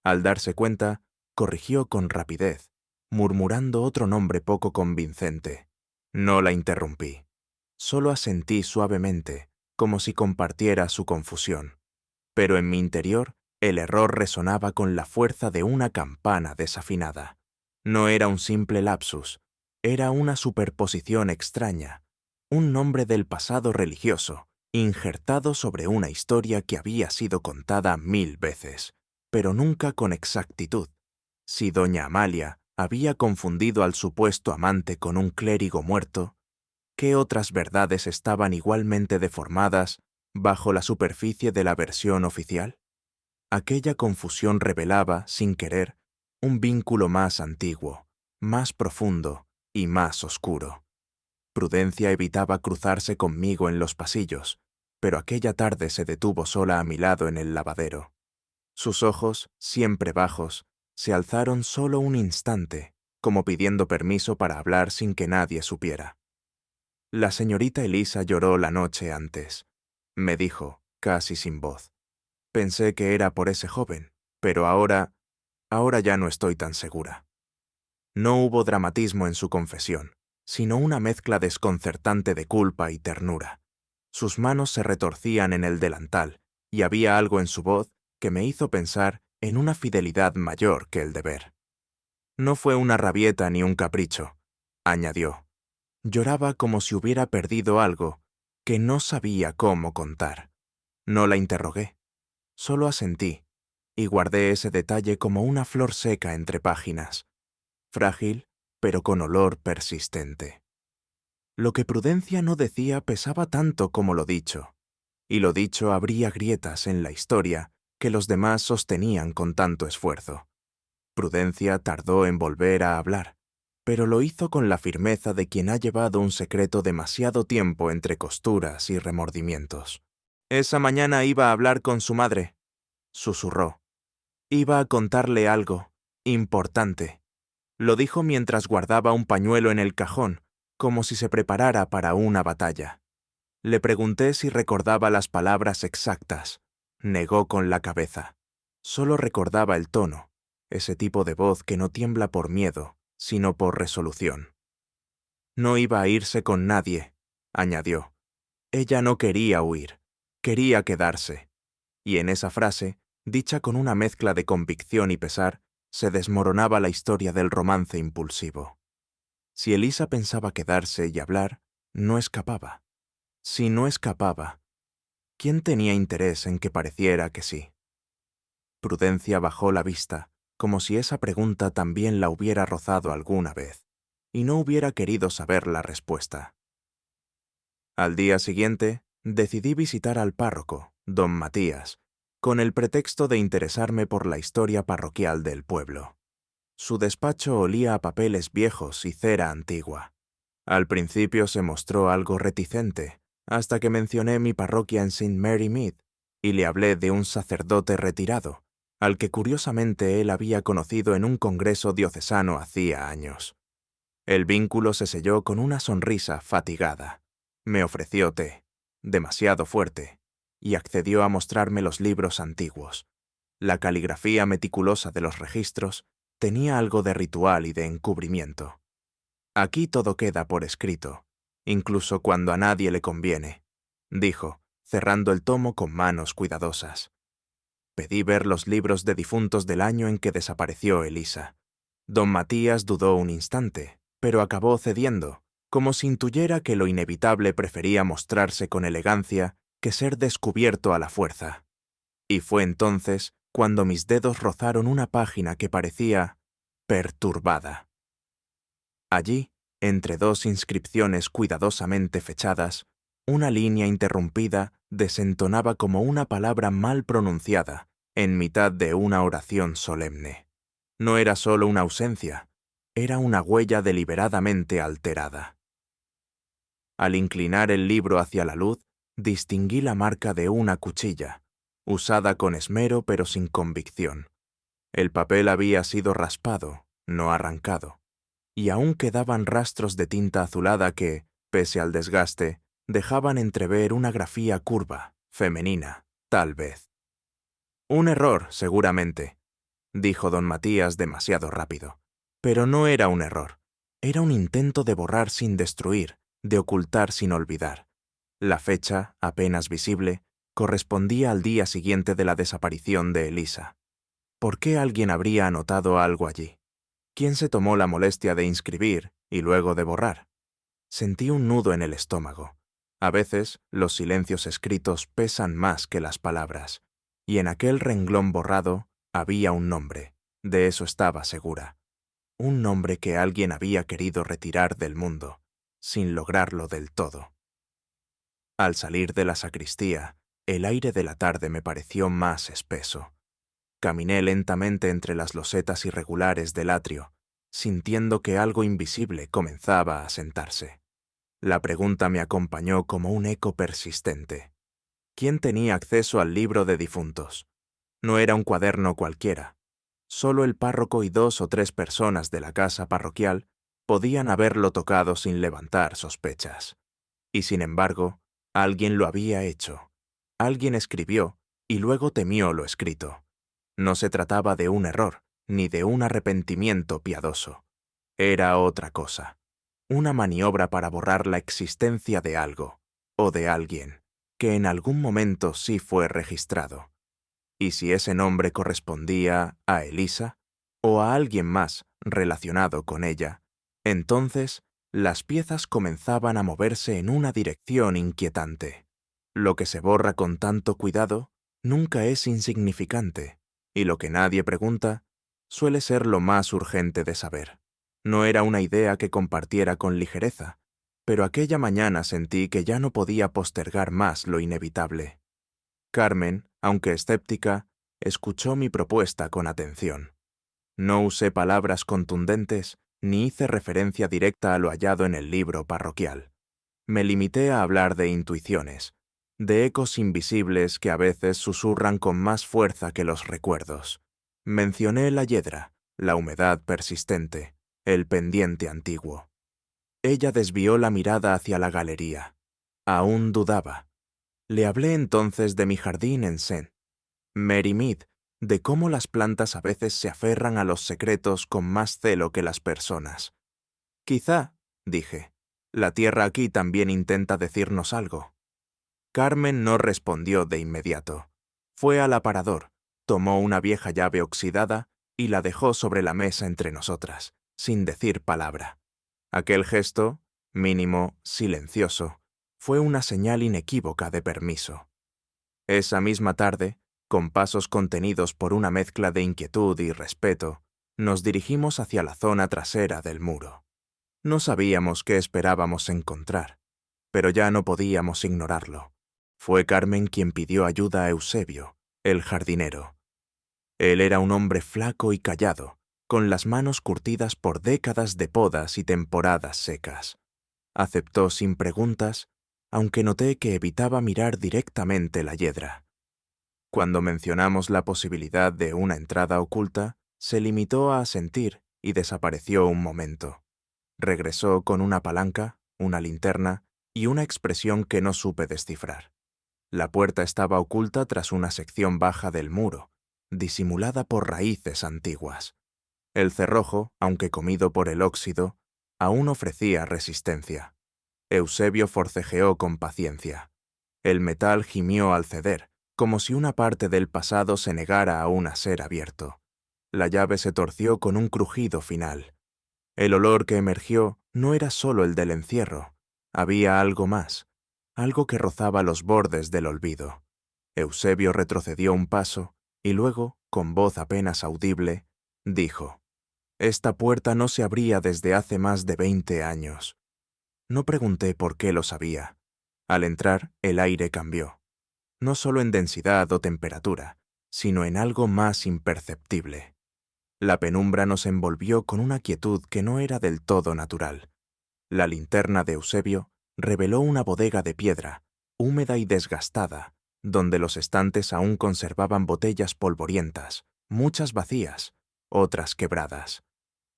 Al darse cuenta, corrigió con rapidez, murmurando otro nombre poco convincente. No la interrumpí. Solo asentí suavemente, como si compartiera su confusión. Pero en mi interior, el error resonaba con la fuerza de una campana desafinada. No era un simple lapsus, era una superposición extraña, un nombre del pasado religioso, injertado sobre una historia que había sido contada 1000 veces, pero nunca con exactitud. Si doña Amalia había confundido al supuesto amante con un clérigo muerto, ¿qué otras verdades estaban igualmente deformadas bajo la superficie de la versión oficial? Aquella confusión revelaba, sin querer, un vínculo más antiguo, más profundo y más oscuro. Prudencia evitaba cruzarse conmigo en los pasillos, pero aquella tarde se detuvo sola a mi lado en el lavadero. Sus ojos, siempre bajos, se alzaron solo un instante, como pidiendo permiso para hablar sin que nadie supiera. La señorita Elisa lloró la noche antes, me dijo, casi sin voz. Pensé que era por ese joven, pero ahora ya no estoy tan segura. No hubo dramatismo en su confesión, sino una mezcla desconcertante de culpa y ternura. Sus manos se retorcían en el delantal, y había algo en su voz que me hizo pensar en una fidelidad mayor que el deber. No fue una rabieta ni un capricho, añadió. Lloraba como si hubiera perdido algo que no sabía cómo contar. No la interrogué, solo asentí, y guardé ese detalle como una flor seca entre páginas, frágil, pero con olor persistente. Lo que Prudencia no decía pesaba tanto como lo dicho, y lo dicho abría grietas en la historia que los demás sostenían con tanto esfuerzo. Prudencia tardó en volver a hablar, pero lo hizo con la firmeza de quien ha llevado un secreto demasiado tiempo entre costuras y remordimientos. Esa mañana iba a hablar con su madre, susurró. Iba a contarle algo importante. Lo dijo mientras guardaba un pañuelo en el cajón, como si se preparara para una batalla. Le pregunté si recordaba las palabras exactas. Negó con la cabeza. Solo recordaba el tono, ese tipo de voz que no tiembla por miedo, sino por resolución. No iba a irse con nadie, añadió. Ella no quería huir, quería quedarse. Y en esa frase, dicha con una mezcla de convicción y pesar, se desmoronaba la historia del romance impulsivo. Si Elisa pensaba quedarse y hablar, no escapaba. Si no escapaba, ¿quién tenía interés en que pareciera que sí? Prudencia bajó la vista, como si esa pregunta también la hubiera rozado alguna vez, y no hubiera querido saber la respuesta. Al día siguiente, decidí visitar al párroco, don Matías, con el pretexto de interesarme por la historia parroquial del pueblo. Su despacho olía a papeles viejos y cera antigua. Al principio se mostró algo reticente, hasta que mencioné mi parroquia en St. Mary Mead, y le hablé de un sacerdote retirado, al que curiosamente él había conocido en un congreso diocesano hacía años. El vínculo se selló con una sonrisa fatigada. Me ofreció té, demasiado fuerte, y accedió a mostrarme los libros antiguos. La caligrafía meticulosa de los registros tenía algo de ritual y de encubrimiento. Aquí todo queda por escrito, incluso cuando a nadie le conviene, dijo, cerrando el tomo con manos cuidadosas. Pedí ver los libros de difuntos del año en que desapareció Elisa. Don Matías dudó un instante, pero acabó cediendo, como si intuyera que lo inevitable prefería mostrarse con elegancia que ser descubierto a la fuerza. Y fue entonces cuando mis dedos rozaron una página que parecía perturbada. Allí, entre dos inscripciones cuidadosamente fechadas, una línea interrumpida desentonaba como una palabra mal pronunciada en mitad de una oración solemne. No era solo una ausencia, era una huella deliberadamente alterada. Al inclinar el libro hacia la luz, distinguí la marca de una cuchilla, usada con esmero pero sin convicción. El papel había sido raspado, no arrancado, y aún quedaban rastros de tinta azulada que, pese al desgaste, dejaban entrever una grafía curva, femenina, tal vez. Un error, seguramente, dijo don Matías demasiado rápido. Pero no era un error. Era un intento de borrar sin destruir, de ocultar sin olvidar. La fecha, apenas visible, correspondía al día siguiente de la desaparición de Elisa. ¿Por qué alguien habría anotado algo allí? ¿Quién se tomó la molestia de inscribir y luego de borrar? Sentí un nudo en el estómago. A veces, los silencios escritos pesan más que las palabras, y en aquel renglón borrado había un nombre, de eso estaba segura. Un nombre que alguien había querido retirar del mundo, sin lograrlo del todo. Al salir de la sacristía, el aire de la tarde me pareció más espeso. Caminé lentamente entre las losetas irregulares del atrio, sintiendo que algo invisible comenzaba a sentarse. La pregunta me acompañó como un eco persistente. ¿Quién tenía acceso al libro de difuntos? No era un cuaderno cualquiera. Solo el párroco y 2 o 3 personas de la casa parroquial podían haberlo tocado sin levantar sospechas. Y sin embargo, alguien lo había hecho. Alguien escribió y luego temió lo escrito. No se trataba de un error, ni de un arrepentimiento piadoso. Era otra cosa. Una maniobra para borrar la existencia de algo, o de alguien, que en algún momento sí fue registrado. ¿Y si ese nombre correspondía a Elisa, o a alguien más relacionado con ella? Entonces, las piezas comenzaban a moverse en una dirección inquietante. Lo que se borra con tanto cuidado nunca es insignificante, y lo que nadie pregunta suele ser lo más urgente de saber. No era una idea que compartiera con ligereza, pero aquella mañana sentí que ya no podía postergar más lo inevitable. Carmen, aunque escéptica, escuchó mi propuesta con atención. No usé palabras contundentes ni hice referencia directa a lo hallado en el libro parroquial. Me limité a hablar de intuiciones, de ecos invisibles que a veces susurran con más fuerza que los recuerdos. Mencioné la hiedra, la humedad persistente, el pendiente antiguo. Ella desvió la mirada hacia la galería. Aún dudaba. Le hablé entonces de mi jardín en St. Mary Mead, de cómo las plantas a veces se aferran a los secretos con más celo que las personas. Quizá, dije, la tierra aquí también intenta decirnos algo. Carmen no respondió de inmediato. Fue al aparador, tomó una vieja llave oxidada y la dejó sobre la mesa entre nosotras, sin decir palabra. Aquel gesto, mínimo, silencioso, fue una señal inequívoca de permiso. Esa misma tarde, con pasos contenidos por una mezcla de inquietud y respeto, nos dirigimos hacia la zona trasera del muro. No sabíamos qué esperábamos encontrar, pero ya no podíamos ignorarlo. Fue Carmen quien pidió ayuda a Eusebio, el jardinero. Él era un hombre flaco y callado, con las manos curtidas por décadas de podas y temporadas secas. Aceptó sin preguntas, aunque noté que evitaba mirar directamente la hiedra. Cuando mencionamos la posibilidad de una entrada oculta, se limitó a asentir y desapareció un momento. Regresó con una palanca, una linterna y una expresión que no supe descifrar. La puerta estaba oculta tras una sección baja del muro, disimulada por raíces antiguas. El cerrojo, aunque comido por el óxido, aún ofrecía resistencia. Eusebio forcejeó con paciencia. El metal gimió al ceder, como si una parte del pasado se negara aún a ser abierto. La llave se torció con un crujido final. El olor que emergió no era solo el del encierro. Había algo más, algo que rozaba los bordes del olvido. Eusebio retrocedió un paso y luego, con voz apenas audible, dijo: «Esta puerta no se abría desde hace más de 20 años». No pregunté por qué lo sabía. Al entrar, el aire cambió. No solo en densidad o temperatura, sino en algo más imperceptible. La penumbra nos envolvió con una quietud que no era del todo natural. La linterna de Eusebio reveló una bodega de piedra, húmeda y desgastada, donde los estantes aún conservaban botellas polvorientas, muchas vacías, otras quebradas.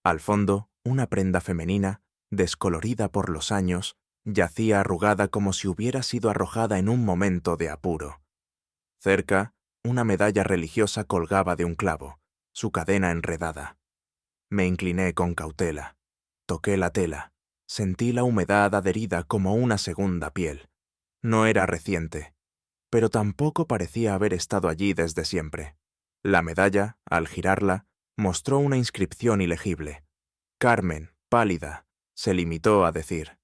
Al fondo, una prenda femenina, descolorida por los años, yacía arrugada como si hubiera sido arrojada en un momento de apuro. Cerca, una medalla religiosa colgaba de un clavo, su cadena enredada. Me incliné con cautela. Toqué la tela. Sentí la humedad adherida como una segunda piel. No era reciente, pero tampoco parecía haber estado allí desde siempre. La medalla, al girarla, mostró una inscripción ilegible. Carmen, pálida, se limitó a decir: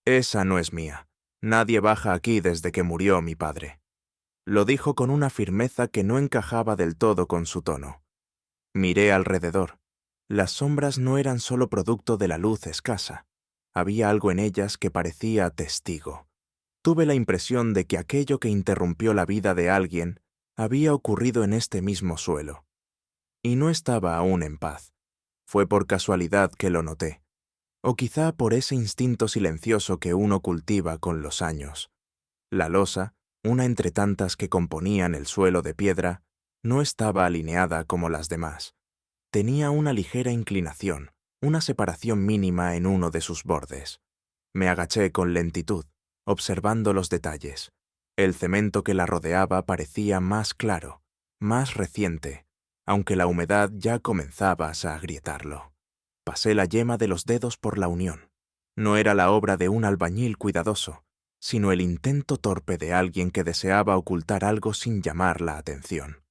«Esa no es mía. Nadie baja aquí desde que murió mi padre». Lo dijo con una firmeza que no encajaba del todo con su tono. Miré alrededor. Las sombras no eran solo producto de la luz escasa. Había algo en ellas que parecía testigo. Tuve la impresión de que aquello que interrumpió la vida de alguien había ocurrido en este mismo suelo. Y no estaba aún en paz. Fue por casualidad que lo noté. O quizá por ese instinto silencioso que uno cultiva con los años. La losa, una entre tantas que componían el suelo de piedra, no estaba alineada como las demás. Tenía una ligera inclinación, una separación mínima en uno de sus bordes. Me agaché con lentitud, observando los detalles. El cemento que la rodeaba parecía más claro, más reciente, aunque la humedad ya comenzaba a agrietarlo. Pasé la yema de los dedos por la unión. No era la obra de un albañil cuidadoso, sino el intento torpe de alguien que deseaba ocultar algo sin llamar la atención.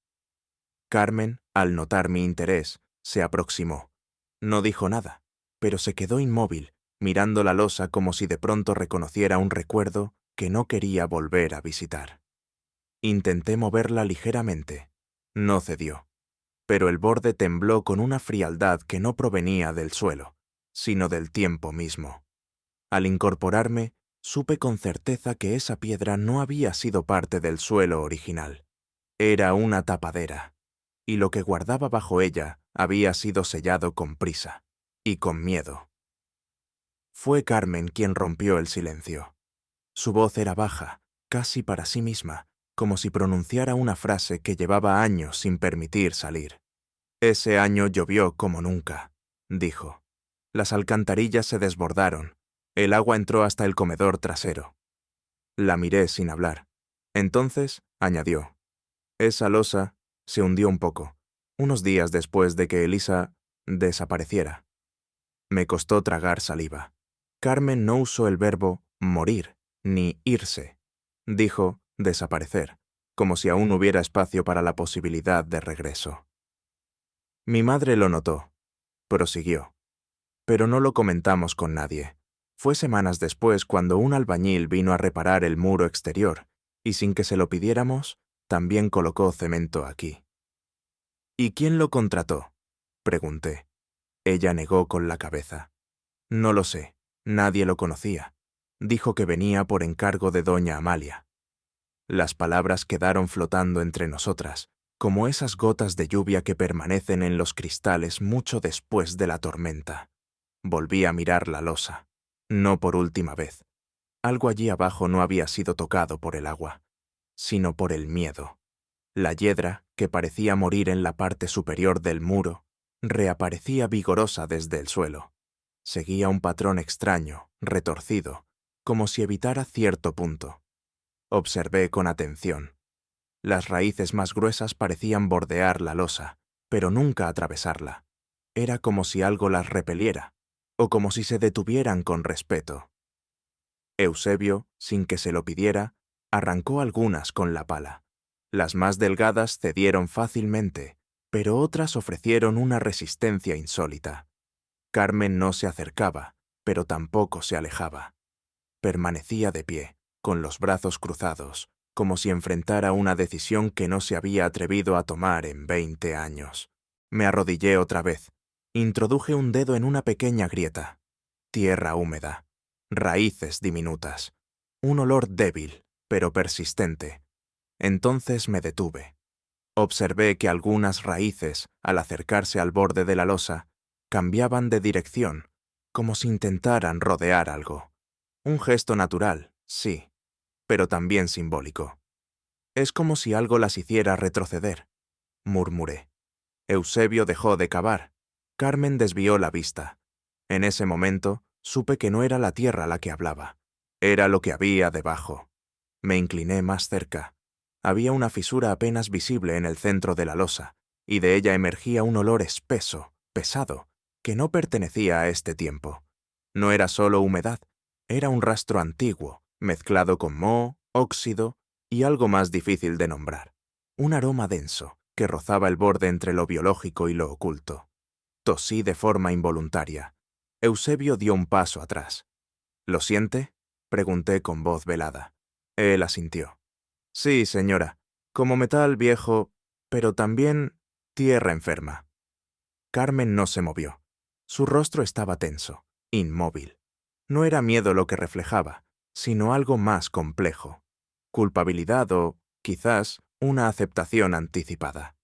Carmen, al notar mi interés, se aproximó. No dijo nada, pero se quedó inmóvil, mirando la losa como si de pronto reconociera un recuerdo que no quería volver a visitar. Intenté moverla ligeramente. No cedió, pero el borde tembló con una frialdad que no provenía del suelo, sino del tiempo mismo. Al incorporarme, supe con certeza que esa piedra no había sido parte del suelo original. Era una tapadera, y lo que guardaba bajo ella había sido sellado con prisa y con miedo. Fue Carmen quien rompió el silencio. Su voz era baja, casi para sí misma, como si pronunciara una frase que llevaba años sin permitir salir. «Ese año llovió como nunca», dijo. «Las alcantarillas se desbordaron. El agua entró hasta el comedor trasero». La miré sin hablar. Entonces, añadió, «Esa losa se hundió un poco, unos días después de que Elisa desapareciera». Me costó tragar saliva. Carmen no usó el verbo morir, ni irse. Dijo desaparecer, como si aún hubiera espacio para la posibilidad de regreso. Mi madre lo notó. Prosiguió. Pero no lo comentamos con nadie. Fue semanas después cuando un albañil vino a reparar el muro exterior, y sin que se lo pidiéramos, también colocó cemento aquí. «¿Y quién lo contrató?», pregunté. Ella negó con la cabeza. «No lo sé, nadie lo conocía. Dijo que venía por encargo de doña Amalia». Las palabras quedaron flotando entre nosotras, como esas gotas de lluvia que permanecen en los cristales mucho después de la tormenta. Volví a mirar la losa. No por última vez. Algo allí abajo no había sido tocado por el agua, sino por el miedo. La hiedra, que parecía morir en la parte superior del muro, reaparecía vigorosa desde el suelo. Seguía un patrón extraño, retorcido, como si evitara cierto punto. Observé con atención. Las raíces más gruesas parecían bordear la losa, pero nunca atravesarla. Era como si algo las repeliera, o como si se detuvieran con respeto. Eusebio, sin que se lo pidiera, arrancó algunas con la pala. Las más delgadas cedieron fácilmente, pero otras ofrecieron una resistencia insólita. Carmen no se acercaba, pero tampoco se alejaba. Permanecía de pie, con los brazos cruzados, como si enfrentara una decisión que no se había atrevido a tomar en 20 años. Me arrodillé otra vez. Introduje un dedo en una pequeña grieta. Tierra húmeda. Raíces diminutas. Un olor débil, pero persistente. Entonces me detuve. Observé que algunas raíces, al acercarse al borde de la losa, cambiaban de dirección, como si intentaran rodear algo. Un gesto natural, sí, pero también simbólico. «Es como si algo las hiciera retroceder», murmuré. Eusebio dejó de cavar. Carmen desvió la vista. En ese momento, supe que no era la tierra la que hablaba. Era lo que había debajo. Me incliné más cerca. Había una fisura apenas visible en el centro de la losa, y de ella emergía un olor espeso, pesado, que no pertenecía a este tiempo. No era solo humedad, era un rastro antiguo, mezclado con moho, óxido y algo más difícil de nombrar. Un aroma denso, que rozaba el borde entre lo biológico y lo oculto. Tosí de forma involuntaria. Eusebio dio un paso atrás. ¿Lo siente?, pregunté con voz velada. Él asintió. Sí, señora, como metal viejo, pero también tierra enferma. Carmen no se movió. Su rostro estaba tenso, inmóvil. No era miedo lo que reflejaba, sino algo más complejo. Culpabilidad o, quizás, una aceptación anticipada.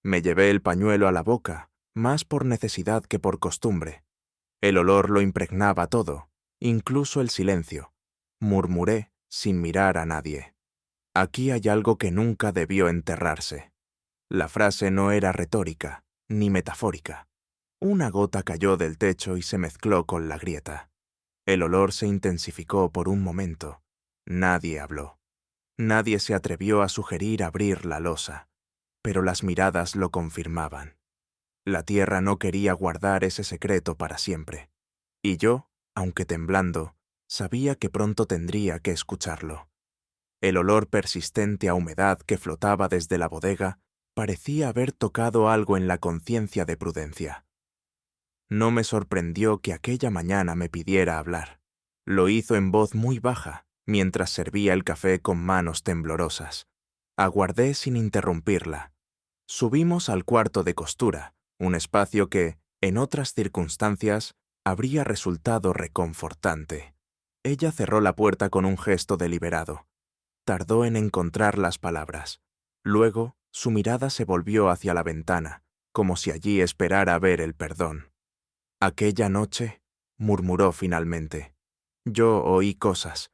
Me llevé el pañuelo a la boca, más por necesidad que por costumbre. El olor lo impregnaba todo, incluso el silencio. Murmuré, sin mirar a nadie. Aquí hay algo que nunca debió enterrarse. La frase no era retórica, ni metafórica. Una gota cayó del techo y se mezcló con la grieta. El olor se intensificó por un momento. Nadie habló. Nadie se atrevió a sugerir abrir la losa, pero las miradas lo confirmaban. La tierra no quería guardar ese secreto para siempre. Y yo, aunque temblando, sabía que pronto tendría que escucharlo. El olor persistente a humedad que flotaba desde la bodega parecía haber tocado algo en la conciencia de Prudencia. No me sorprendió que aquella mañana me pidiera hablar. Lo hizo en voz muy baja, mientras servía el café con manos temblorosas. Aguardé sin interrumpirla. Subimos al cuarto de costura, un espacio que, en otras circunstancias, habría resultado reconfortante. Ella cerró la puerta con un gesto deliberado. Tardó en encontrar las palabras. Luego, su mirada se volvió hacia la ventana, como si allí esperara ver el perdón. Aquella noche, murmuró finalmente, yo oí cosas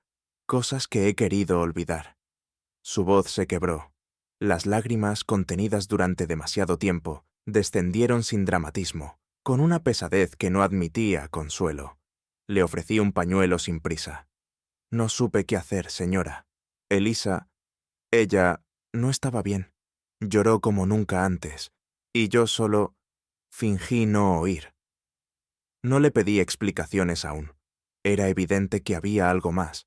que he querido olvidar. Su voz se quebró. Las lágrimas, contenidas durante demasiado tiempo, descendieron sin dramatismo, con una pesadez que no admitía consuelo. Le ofrecí un pañuelo sin prisa. No supe qué hacer, señora. Elisa, ella, no estaba bien. Lloró como nunca antes, y yo solo fingí no oír. No le pedí explicaciones aún. Era evidente que había algo más,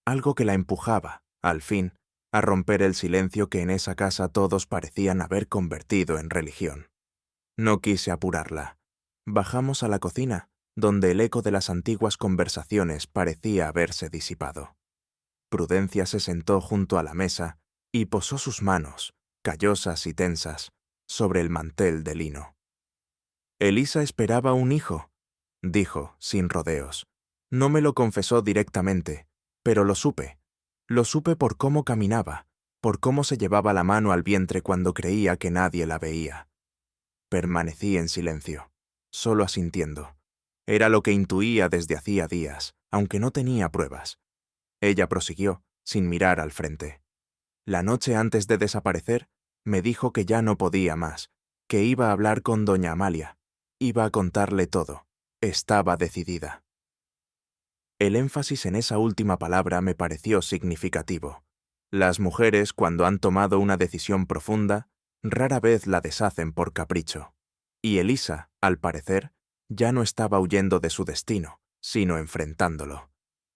algo que la empujaba, al fin, a romper el silencio que en esa casa todos parecían haber convertido en religión. No quise apurarla. Bajamos a la cocina, donde el eco de las antiguas conversaciones parecía haberse disipado. Prudencia se sentó junto a la mesa y posó sus manos, callosas y tensas, sobre el mantel de lino. Elisa esperaba un hijo, dijo, sin rodeos. No me lo confesó directamente, pero lo supe. Lo supe por cómo caminaba, por cómo se llevaba la mano al vientre cuando creía que nadie la veía. Permanecí en silencio, solo asintiendo. Era lo que intuía desde hacía días, aunque no tenía pruebas. Ella prosiguió, sin mirar al frente. La noche antes de desaparecer, me dijo que ya no podía más, que iba a hablar con doña Amalia. Iba a contarle todo. Estaba decidida. El énfasis en esa última palabra me pareció significativo. Las mujeres, cuando han tomado una decisión profunda, rara vez la deshacen por capricho. Y Elisa, al parecer, ya no estaba huyendo de su destino, sino enfrentándolo.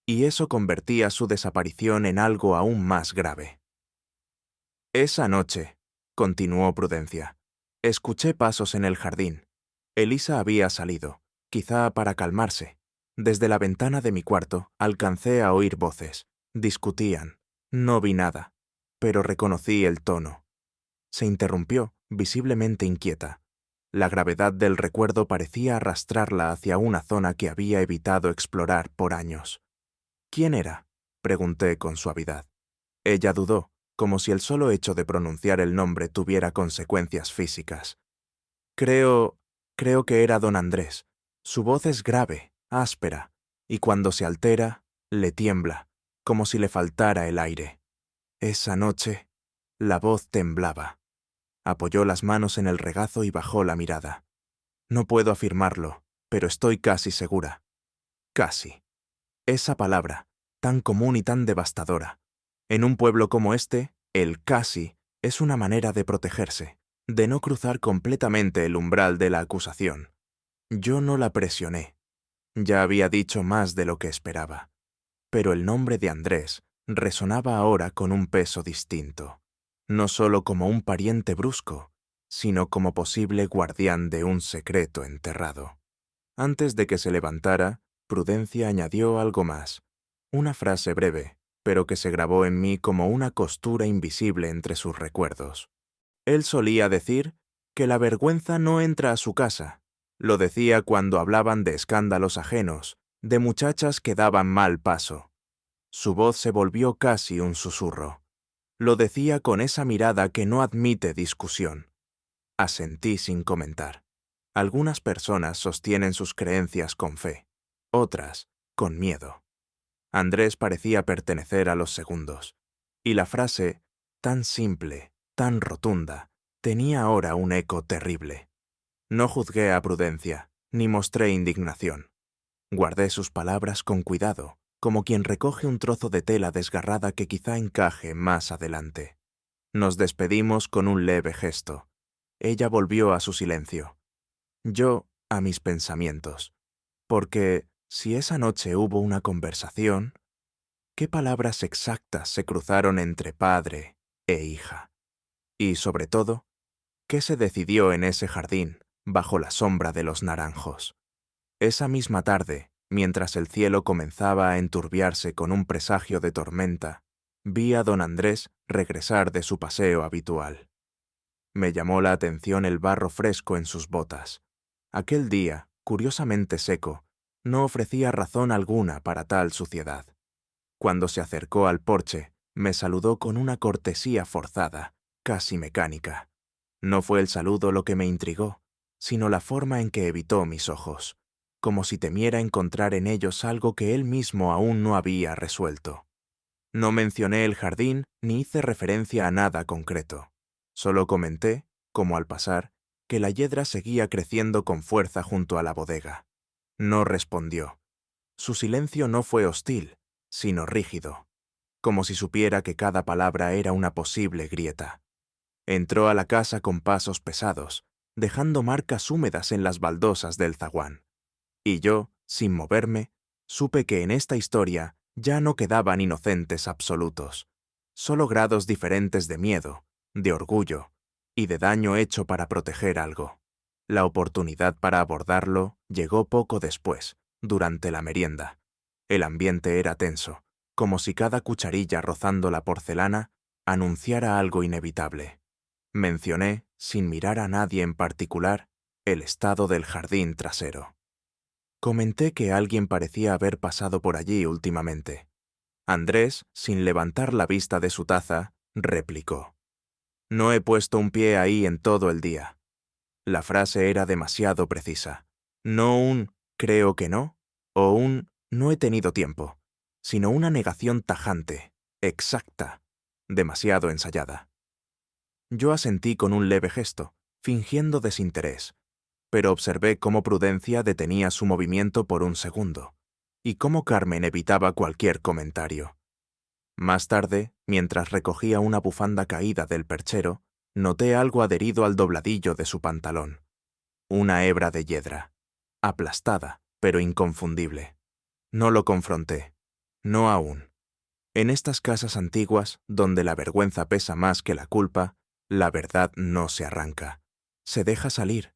Y eso convertía su desaparición en algo aún más grave. Esa noche, continuó Prudencia, escuché pasos en el jardín. Elisa había salido, quizá para calmarse. Desde la ventana de mi cuarto alcancé a oír voces. Discutían. No vi nada, pero reconocí el tono. Se interrumpió, visiblemente inquieta. La gravedad del recuerdo parecía arrastrarla hacia una zona que había evitado explorar por años. ¿Quién era?, pregunté con suavidad. Ella dudó, como si el solo hecho de pronunciar el nombre tuviera consecuencias físicas. Creo que era don Andrés. Su voz es grave, áspera, y cuando se altera, le tiembla, como si le faltara el aire. Esa noche, la voz temblaba. Apoyó las manos en el regazo y bajó la mirada. No puedo afirmarlo, pero estoy casi segura. Casi. Esa palabra, tan común y tan devastadora. En un pueblo como este, el casi es una manera de protegerse, de no cruzar completamente el umbral de la acusación. Yo no la presioné. Ya había dicho más de lo que esperaba. Pero el nombre de Andrés resonaba ahora con un peso distinto, no solo como un pariente brusco, sino como posible guardián de un secreto enterrado. Antes de que se levantara, Prudencia añadió algo más, una frase breve, pero que se grabó en mí como una costura invisible entre sus recuerdos. Él solía decir que la vergüenza no entra a su casa. Lo decía cuando hablaban de escándalos ajenos, de muchachas que daban mal paso. Su voz se volvió casi un susurro. Lo decía con esa mirada que no admite discusión. Asentí sin comentar. Algunas personas sostienen sus creencias con fe, otras con miedo. Andrés parecía pertenecer a los segundos, y la frase, tan simple, tan rotunda, tenía ahora un eco terrible. No juzgué a Prudencia, ni mostré indignación. Guardé sus palabras con cuidado, como quien recoge un trozo de tela desgarrada que quizá encaje más adelante. Nos despedimos con un leve gesto. Ella volvió a su silencio. Yo a mis pensamientos. Porque, si esa noche hubo una conversación, ¿qué palabras exactas se cruzaron entre padre e hija? Y, sobre todo, ¿qué se decidió en ese jardín, bajo la sombra de los naranjos? Esa misma tarde, mientras el cielo comenzaba a enturbiarse con un presagio de tormenta, vi a don Andrés regresar de su paseo habitual. Me llamó la atención el barro fresco en sus botas. Aquel día, curiosamente seco, no ofrecía razón alguna para tal suciedad. Cuando se acercó al porche, me saludó con una cortesía forzada, casi mecánica. No fue el saludo lo que me intrigó, sino la forma en que evitó mis ojos, como si temiera encontrar en ellos algo que él mismo aún no había resuelto. No mencioné el jardín ni hice referencia a nada concreto. Solo comenté, como al pasar, que la hiedra seguía creciendo con fuerza junto a la bodega. No respondió. Su silencio no fue hostil, sino rígido, como si supiera que cada palabra era una posible grieta. Entró a la casa con pasos pesados, dejando marcas húmedas en las baldosas del zaguán. Y yo, sin moverme, supe que en esta historia ya no quedaban inocentes absolutos, solo grados diferentes de miedo, de orgullo y de daño hecho para proteger algo. La oportunidad para abordarlo llegó poco después, durante la merienda. El ambiente era tenso, como si cada cucharilla rozando la porcelana anunciara algo inevitable. Mencioné, sin mirar a nadie en particular, el estado del jardín trasero. Comenté que alguien parecía haber pasado por allí últimamente. Andrés, sin levantar la vista de su taza, replicó: «No he puesto un pie ahí en todo el día». La frase era demasiado precisa. No un «creo que no» o un «no he tenido tiempo», sino una negación tajante, exacta, demasiado ensayada. Yo asentí con un leve gesto, fingiendo desinterés, pero observé cómo Prudencia detenía su movimiento por un segundo, y cómo Carmen evitaba cualquier comentario. Más tarde, mientras recogía una bufanda caída del perchero, noté algo adherido al dobladillo de su pantalón. Una hebra de hiedra, aplastada, pero inconfundible. No lo confronté. No aún. En estas casas antiguas, donde la vergüenza pesa más que la culpa, la verdad no se arranca. Se deja salir,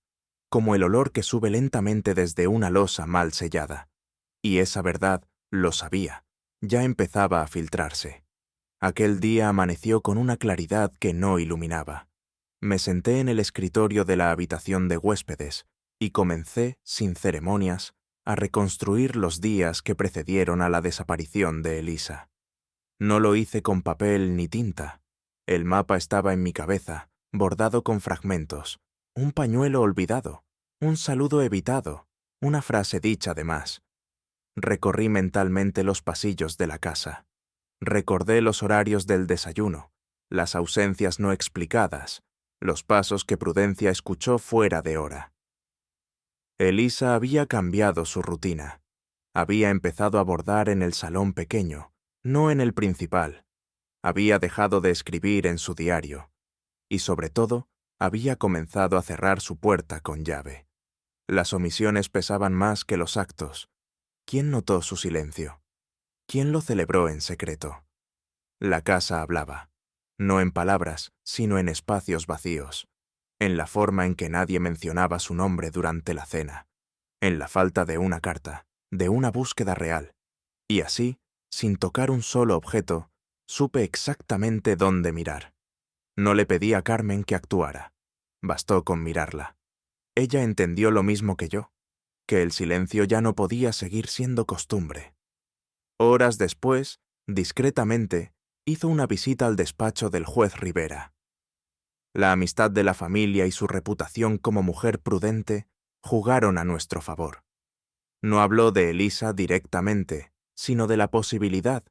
como el olor que sube lentamente desde una losa mal sellada. Y esa verdad, lo sabía, ya empezaba a filtrarse. Aquel día amaneció con una claridad que no iluminaba. Me senté en el escritorio de la habitación de huéspedes y comencé, sin ceremonias, a reconstruir los días que precedieron a la desaparición de Elisa. No lo hice con papel ni tinta. El mapa estaba en mi cabeza, bordado con fragmentos, un pañuelo olvidado, un saludo evitado, una frase dicha de más. Recorrí mentalmente los pasillos de la casa. Recordé los horarios del desayuno, las ausencias no explicadas, los pasos que Prudencia escuchó fuera de hora. Elisa había cambiado su rutina. Había empezado a bordar en el salón pequeño, no en el principal. Había dejado de escribir en su diario. Y sobre todo, había comenzado a cerrar su puerta con llave. Las omisiones pesaban más que los actos. ¿Quién notó su silencio? ¿Quién lo celebró en secreto? La casa hablaba, no en palabras, sino en espacios vacíos, en la forma en que nadie mencionaba su nombre durante la cena, en la falta de una carta, de una búsqueda real. Y así, sin tocar un solo objeto, supe exactamente dónde mirar. No le pedí a Carmen que actuara. Bastó con mirarla. Ella entendió lo mismo que yo, que el silencio ya no podía seguir siendo costumbre. Horas después, discretamente, hizo una visita al despacho del juez Rivera. La amistad de la familia y su reputación como mujer prudente jugaron a nuestro favor. No habló de Elisa directamente, sino de la posibilidad,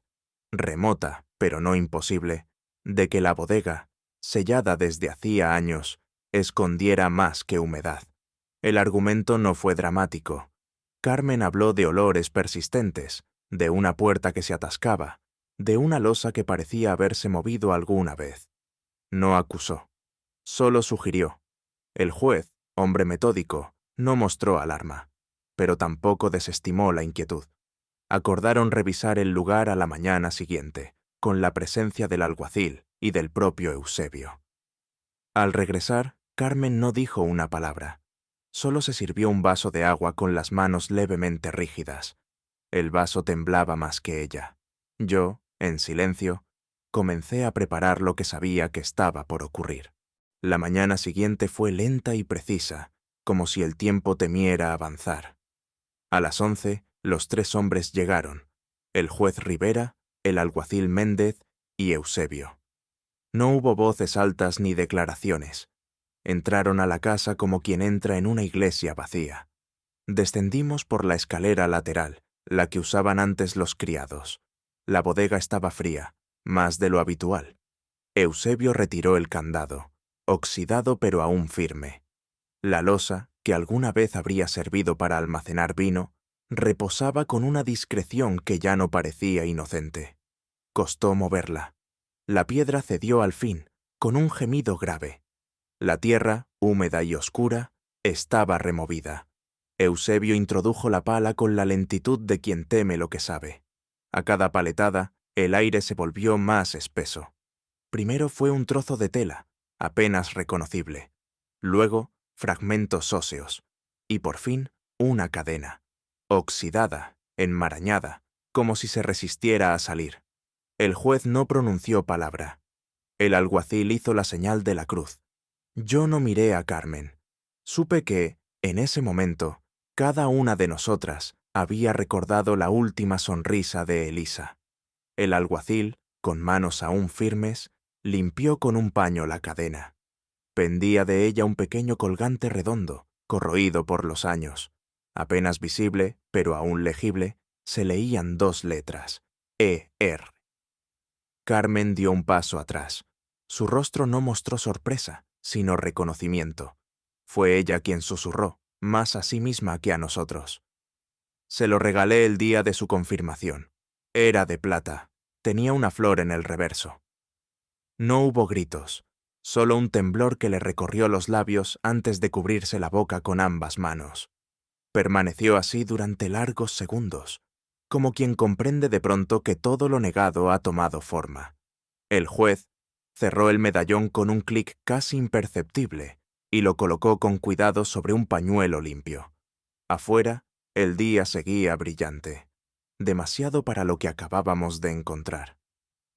remota pero no imposible, de que la bodega, sellada desde hacía años, escondiera más que humedad. El argumento no fue dramático. Carmen habló de olores persistentes, de una puerta que se atascaba, de una losa que parecía haberse movido alguna vez. No acusó, solo sugirió. El juez, hombre metódico, no mostró alarma, pero tampoco desestimó la inquietud. Acordaron revisar el lugar a la mañana siguiente, con la presencia del alguacil y del propio Eusebio. Al regresar, Carmen no dijo una palabra. Solo se sirvió un vaso de agua con las manos levemente rígidas. El vaso temblaba más que ella. Yo, en silencio, comencé a preparar lo que sabía que estaba por ocurrir. La mañana siguiente fue lenta y precisa, como si el tiempo temiera avanzar. A las 11, los 3 hombres llegaron: el juez Rivera, el alguacil Méndez y Eusebio. No hubo voces altas ni declaraciones. Entraron a la casa como quien entra en una iglesia vacía. Descendimos por la escalera lateral, la que usaban antes los criados. La bodega estaba fría, más de lo habitual. Eusebio retiró el candado, oxidado pero aún firme. La losa, que alguna vez habría servido para almacenar vino, reposaba con una discreción que ya no parecía inocente. Costó moverla. La piedra cedió al fin, con un gemido grave. La tierra, húmeda y oscura, estaba removida. Eusebio introdujo la pala con la lentitud de quien teme lo que sabe. A cada paletada, el aire se volvió más espeso. Primero fue un trozo de tela, apenas reconocible. Luego, fragmentos óseos. Y por fin, una cadena, oxidada, enmarañada, como si se resistiera a salir. El juez no pronunció palabra. El alguacil hizo la señal de la cruz. Yo no miré a Carmen. Supe que, en ese momento, cada una de nosotras había recordado la última sonrisa de Elisa. El alguacil, con manos aún firmes, limpió con un paño la cadena. Pendía de ella un pequeño colgante redondo, corroído por los años. Apenas visible, pero aún legible, se leían 2 letras: E.R. Carmen dio un paso atrás. Su rostro no mostró sorpresa, sino reconocimiento. Fue ella quien susurró, más a sí misma que a nosotros: se lo regalé el día de su confirmación. Era de plata. Tenía una flor en el reverso. No hubo gritos, solo un temblor que le recorrió los labios antes de cubrirse la boca con ambas manos. Permaneció así durante largos segundos, como quien comprende de pronto que todo lo negado ha tomado forma. El juez cerró el medallón con un clic casi imperceptible y lo colocó con cuidado sobre un pañuelo limpio. Afuera, el día seguía brillante, demasiado para lo que acabábamos de encontrar.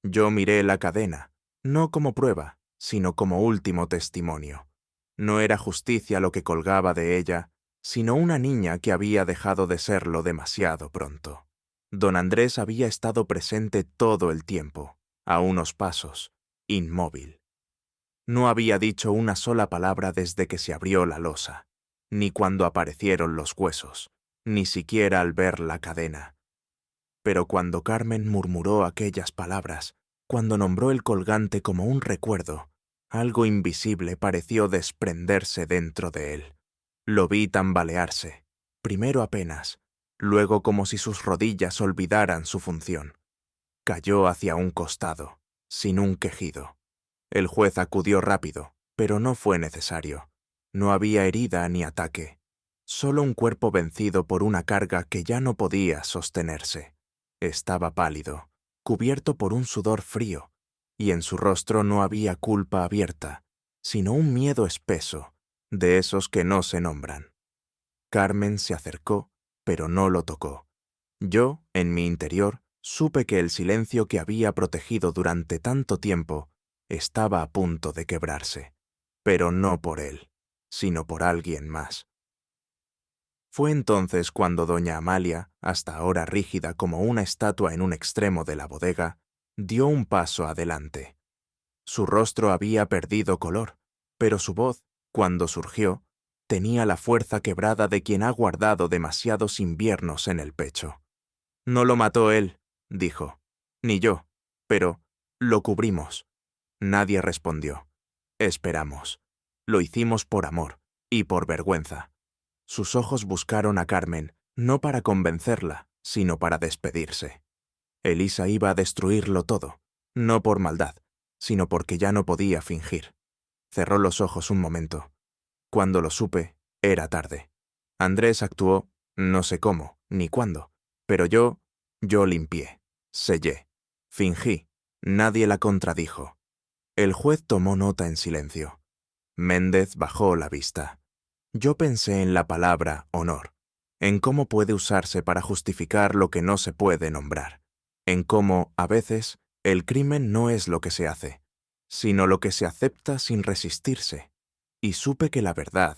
Yo miré la cadena, no como prueba, sino como último testimonio. No era justicia lo que colgaba de ella, sino una niña que había dejado de serlo demasiado pronto. Don Andrés había estado presente todo el tiempo, a unos pasos, inmóvil. No había dicho una sola palabra desde que se abrió la losa, ni cuando aparecieron los huesos, ni siquiera al ver la cadena. Pero cuando Carmen murmuró aquellas palabras, cuando nombró el colgante como un recuerdo, algo invisible pareció desprenderse dentro de él. Lo vi tambalearse, primero apenas, luego como si sus rodillas olvidaran su función. Cayó hacia un costado, sin un quejido. El juez acudió rápido, pero no fue necesario. No había herida ni ataque, solo un cuerpo vencido por una carga que ya no podía sostenerse. Estaba pálido, cubierto por un sudor frío, y en su rostro no había culpa abierta, sino un miedo espeso, de esos que no se nombran. Carmen se acercó, pero no lo tocó. Yo, en mi interior, supe que el silencio que había protegido durante tanto tiempo estaba a punto de quebrarse, pero no por él, sino por alguien más. Fue entonces cuando doña Amalia, hasta ahora rígida como una estatua en un extremo de la bodega, dio un paso adelante. Su rostro había perdido color, pero su voz, cuando surgió, tenía la fuerza quebrada de quien ha guardado demasiados inviernos en el pecho. «No lo mató él», dijo, «ni yo, pero lo cubrimos». Nadie respondió. Esperamos. Lo hicimos por amor y por vergüenza. Sus ojos buscaron a Carmen, no para convencerla, sino para despedirse. Elisa iba a destruirlo todo, no por maldad, sino porque ya no podía fingir. Cerró los ojos un momento. Cuando lo supe, era tarde. Andrés actuó, no sé cómo, ni cuándo, pero yo limpié, sellé, fingí, nadie la contradijo. El juez tomó nota en silencio. Méndez bajó la vista. Yo pensé en la palabra honor, en cómo puede usarse para justificar lo que no se puede nombrar, en cómo, a veces, el crimen no es lo que se hace, sino lo que se acepta sin resistirse. Y supe que la verdad,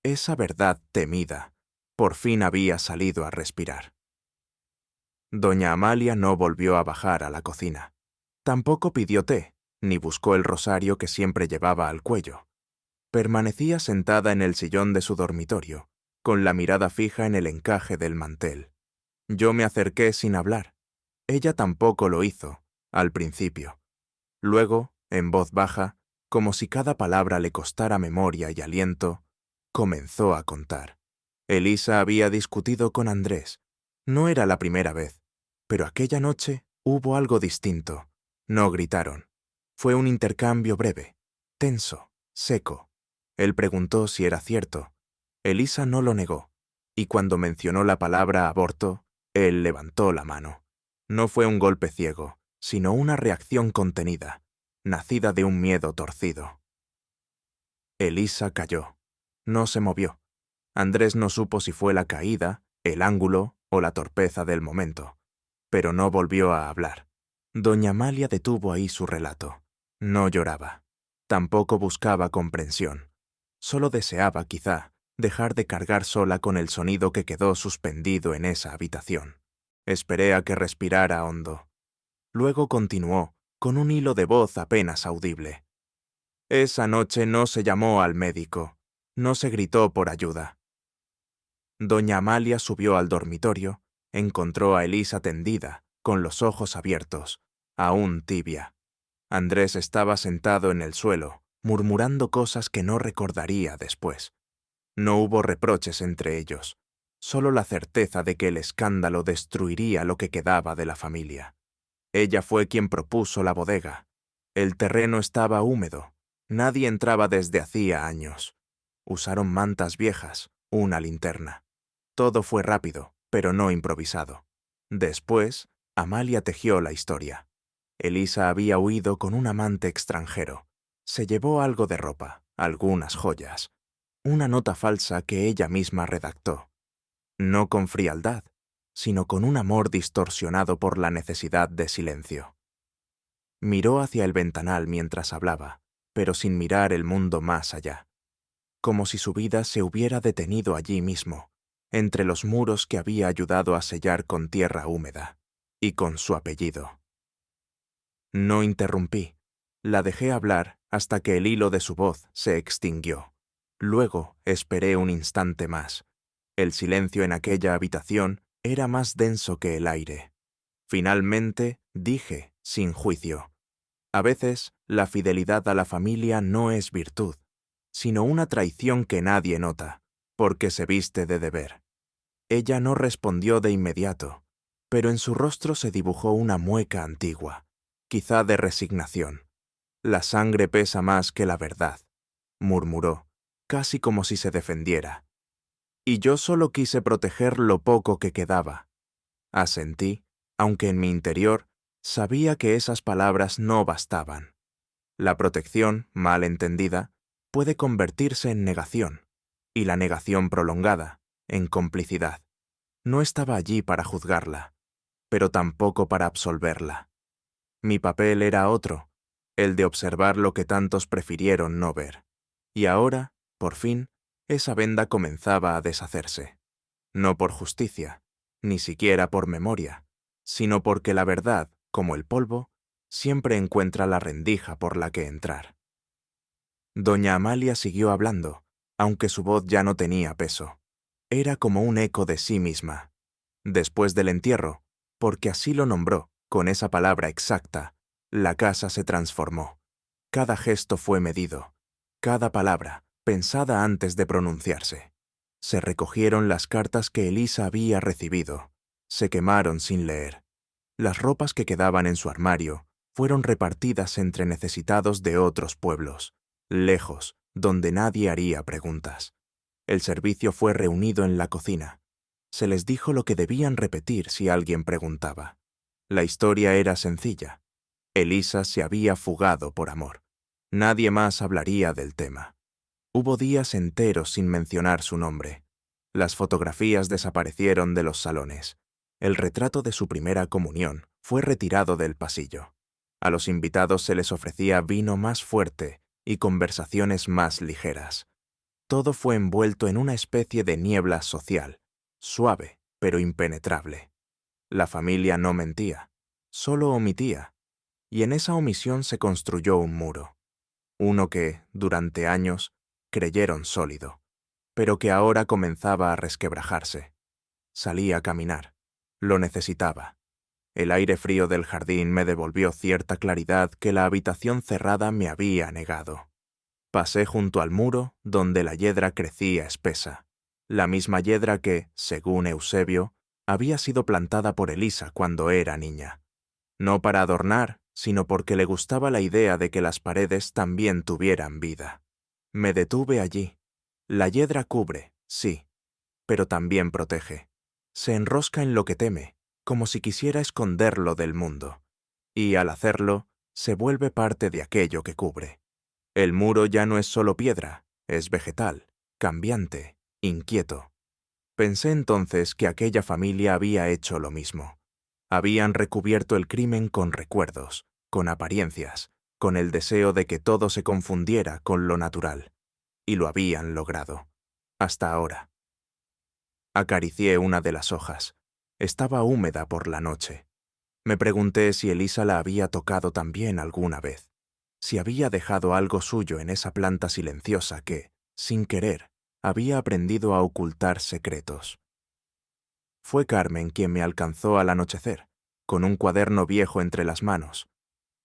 esa verdad temida, por fin había salido a respirar. Doña Amalia no volvió a bajar a la cocina. Tampoco pidió té, ni buscó el rosario que siempre llevaba al cuello. Permanecía sentada en el sillón de su dormitorio, con la mirada fija en el encaje del mantel. Yo me acerqué sin hablar. Ella tampoco lo hizo, al principio. Luego, en voz baja, como si cada palabra le costara memoria y aliento, comenzó a contar. Elisa había discutido con Andrés. No era la primera vez, pero aquella noche hubo algo distinto. No gritaron. Fue un intercambio breve, tenso, seco. Él preguntó si era cierto. Elisa no lo negó, y cuando mencionó la palabra aborto, él levantó la mano. No fue un golpe ciego, sino una reacción contenida, nacida de un miedo torcido. Elisa calló. No se movió. Andrés no supo si fue la caída, el ángulo o la torpeza del momento, pero no volvió a hablar. Doña Amalia detuvo ahí su relato. No lloraba. Tampoco buscaba comprensión. Solo deseaba, quizá, dejar de cargar sola con el sonido que quedó suspendido en esa habitación. Esperé a que respirara hondo. Luego continuó, con un hilo de voz apenas audible. Esa noche no se llamó al médico, no se gritó por ayuda. Doña Amalia subió al dormitorio, encontró a Elisa tendida, con los ojos abiertos, aún tibia. Andrés estaba sentado en el suelo, murmurando cosas que no recordaría después. No hubo reproches entre ellos, solo la certeza de que el escándalo destruiría lo que quedaba de la familia. Ella fue quien propuso la bodega. El terreno estaba húmedo. Nadie entraba desde hacía años. Usaron mantas viejas, una linterna. Todo fue rápido, pero no improvisado. Después, Amalia tejió la historia. Elisa había huido con un amante extranjero. Se llevó algo de ropa, algunas joyas. Una nota falsa que ella misma redactó. No con frialdad, sino con un amor distorsionado por la necesidad de silencio. Miró hacia el ventanal mientras hablaba, pero sin mirar el mundo más allá. Como si su vida se hubiera detenido allí mismo, entre los muros que había ayudado a sellar con tierra húmeda, y con su apellido. No interrumpí. La dejé hablar hasta que el hilo de su voz se extinguió. Luego esperé un instante más. El silencio en aquella habitación era más denso que el aire. Finalmente dije, sin juicio. A veces, la fidelidad a la familia no es virtud, sino una traición que nadie nota, porque se viste de deber. Ella no respondió de inmediato, pero en su rostro se dibujó una mueca antigua, quizá de resignación. La sangre pesa más que la verdad. murmuró, casi como si se defendiera. Y yo solo quise proteger lo poco que quedaba. Asentí, aunque en mi interior sabía que esas palabras no bastaban. La protección, mal entendida, puede convertirse en negación, y la negación prolongada, en complicidad. No estaba allí para juzgarla, pero tampoco para absolverla. Mi papel era otro, el de observar lo que tantos prefirieron no ver. Y ahora, por fin, esa venda comenzaba a deshacerse. No por justicia, ni siquiera por memoria, sino porque la verdad, como el polvo, siempre encuentra la rendija por la que entrar. Doña Amalia siguió hablando, aunque su voz ya no tenía peso. Era como un eco de sí misma. Después del entierro, porque así lo nombró, con esa palabra exacta, la casa se transformó. Cada gesto fue medido, cada palabra, pensada antes de pronunciarse. Se recogieron las cartas que Elisa había recibido, se quemaron sin leer. Las ropas que quedaban en su armario fueron repartidas entre necesitados de otros pueblos, lejos, donde nadie haría preguntas. El servicio fue reunido en la cocina. Se les dijo lo que debían repetir si alguien preguntaba. La historia era sencilla. Elisa se había fugado por amor. Nadie más hablaría del tema. Hubo días enteros sin mencionar su nombre. Las fotografías desaparecieron de los salones. El retrato de su primera comunión fue retirado del pasillo. A los invitados se les ofrecía vino más fuerte y conversaciones más ligeras. Todo fue envuelto en una especie de niebla social, suave pero impenetrable. La familia no mentía, solo omitía, y en esa omisión se construyó un muro. Uno que, durante años, creyeron sólido, pero que ahora comenzaba a resquebrajarse. Salí a caminar. Lo necesitaba. El aire frío del jardín me devolvió cierta claridad que la habitación cerrada me había negado. Pasé junto al muro donde la yedra crecía espesa, la misma yedra que, según Eusebio, había sido plantada por Elisa cuando era niña. No para adornar, sino porque le gustaba la idea de que las paredes también tuvieran vida. Me detuve allí. La yedra cubre, sí, pero también protege. Se enrosca en lo que teme, como si quisiera esconderlo del mundo. Y al hacerlo, se vuelve parte de aquello que cubre. El muro ya no es solo piedra, es vegetal, cambiante, inquieto. Pensé entonces que aquella familia había hecho lo mismo. Habían recubierto el crimen con recuerdos, con apariencias, con el deseo de que todo se confundiera con lo natural. Y lo habían logrado. Hasta ahora. Acaricié una de las hojas. Estaba húmeda por la noche. Me pregunté si Elisa la había tocado también alguna vez, si había dejado algo suyo en esa planta silenciosa que, sin querer, había aprendido a ocultar secretos. Fue Carmen quien me alcanzó al anochecer, con un cuaderno viejo entre las manos.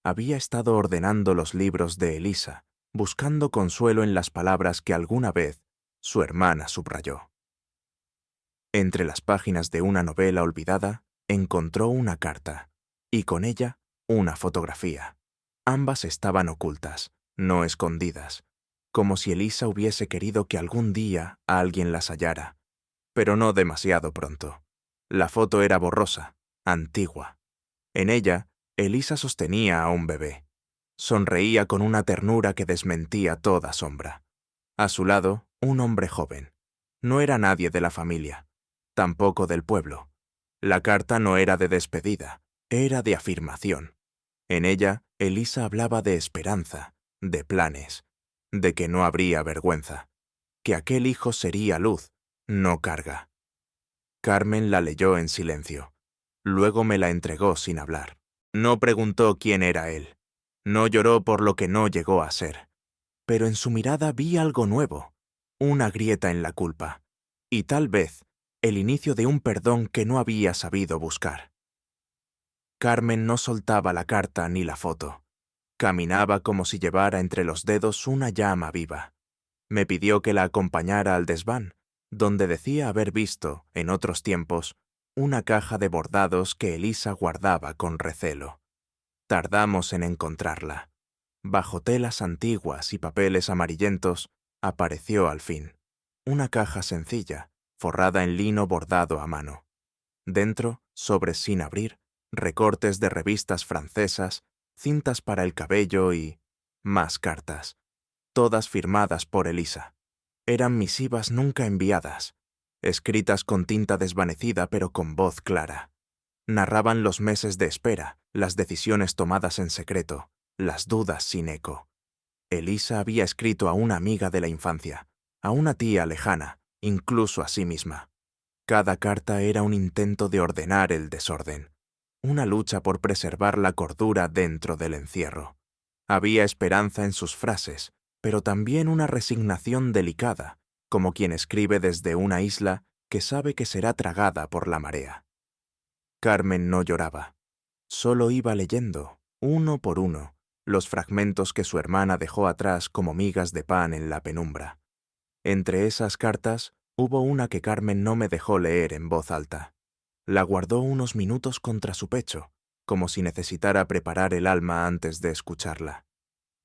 Había estado ordenando los libros de Elisa, buscando consuelo en las palabras que alguna vez su hermana subrayó. Entre las páginas de una novela olvidada, encontró una carta, y con ella una fotografía. Ambas estaban ocultas, no escondidas, como si Elisa hubiese querido que algún día alguien las hallara, pero no demasiado pronto. La foto era borrosa, antigua. En ella, Elisa sostenía a un bebé. Sonreía con una ternura que desmentía toda sombra. A su lado, un hombre joven. No era nadie de la familia, tampoco del pueblo. La carta no era de despedida, era de afirmación. En ella, Elisa hablaba de esperanza, de planes, de que no habría vergüenza, que aquel hijo sería luz, no carga. Carmen la leyó en silencio. Luego me la entregó sin hablar. No preguntó quién era él. No lloró por lo que no llegó a ser. Pero en su mirada vi algo nuevo, una grieta en la culpa, y tal vez el inicio de un perdón que no había sabido buscar. Carmen no soltaba la carta ni la foto. Caminaba como si llevara entre los dedos una llama viva. Me pidió que la acompañara al desván, donde decía haber visto, en otros tiempos, una caja de bordados que Elisa guardaba con recelo. Tardamos en encontrarla. Bajo telas antiguas y papeles amarillentos, apareció al fin una caja sencilla, forrada en lino bordado a mano. Dentro, sobres sin abrir, recortes de revistas francesas, cintas para el cabello y más cartas, todas firmadas por Elisa. Eran misivas nunca enviadas, escritas con tinta desvanecida pero con voz clara. Narraban los meses de espera, las decisiones tomadas en secreto, las dudas sin eco. Elisa había escrito a una amiga de la infancia, a una tía lejana, incluso a sí misma. Cada carta era un intento de ordenar el desorden, una lucha por preservar la cordura dentro del encierro. Había esperanza en sus frases, pero también una resignación delicada, como quien escribe desde una isla que sabe que será tragada por la marea. Carmen no lloraba, solo iba leyendo, uno por uno, los fragmentos que su hermana dejó atrás como migas de pan en la penumbra. Entre esas cartas, hubo una que Carmen no me dejó leer en voz alta. La guardó unos minutos contra su pecho, como si necesitara preparar el alma antes de escucharla.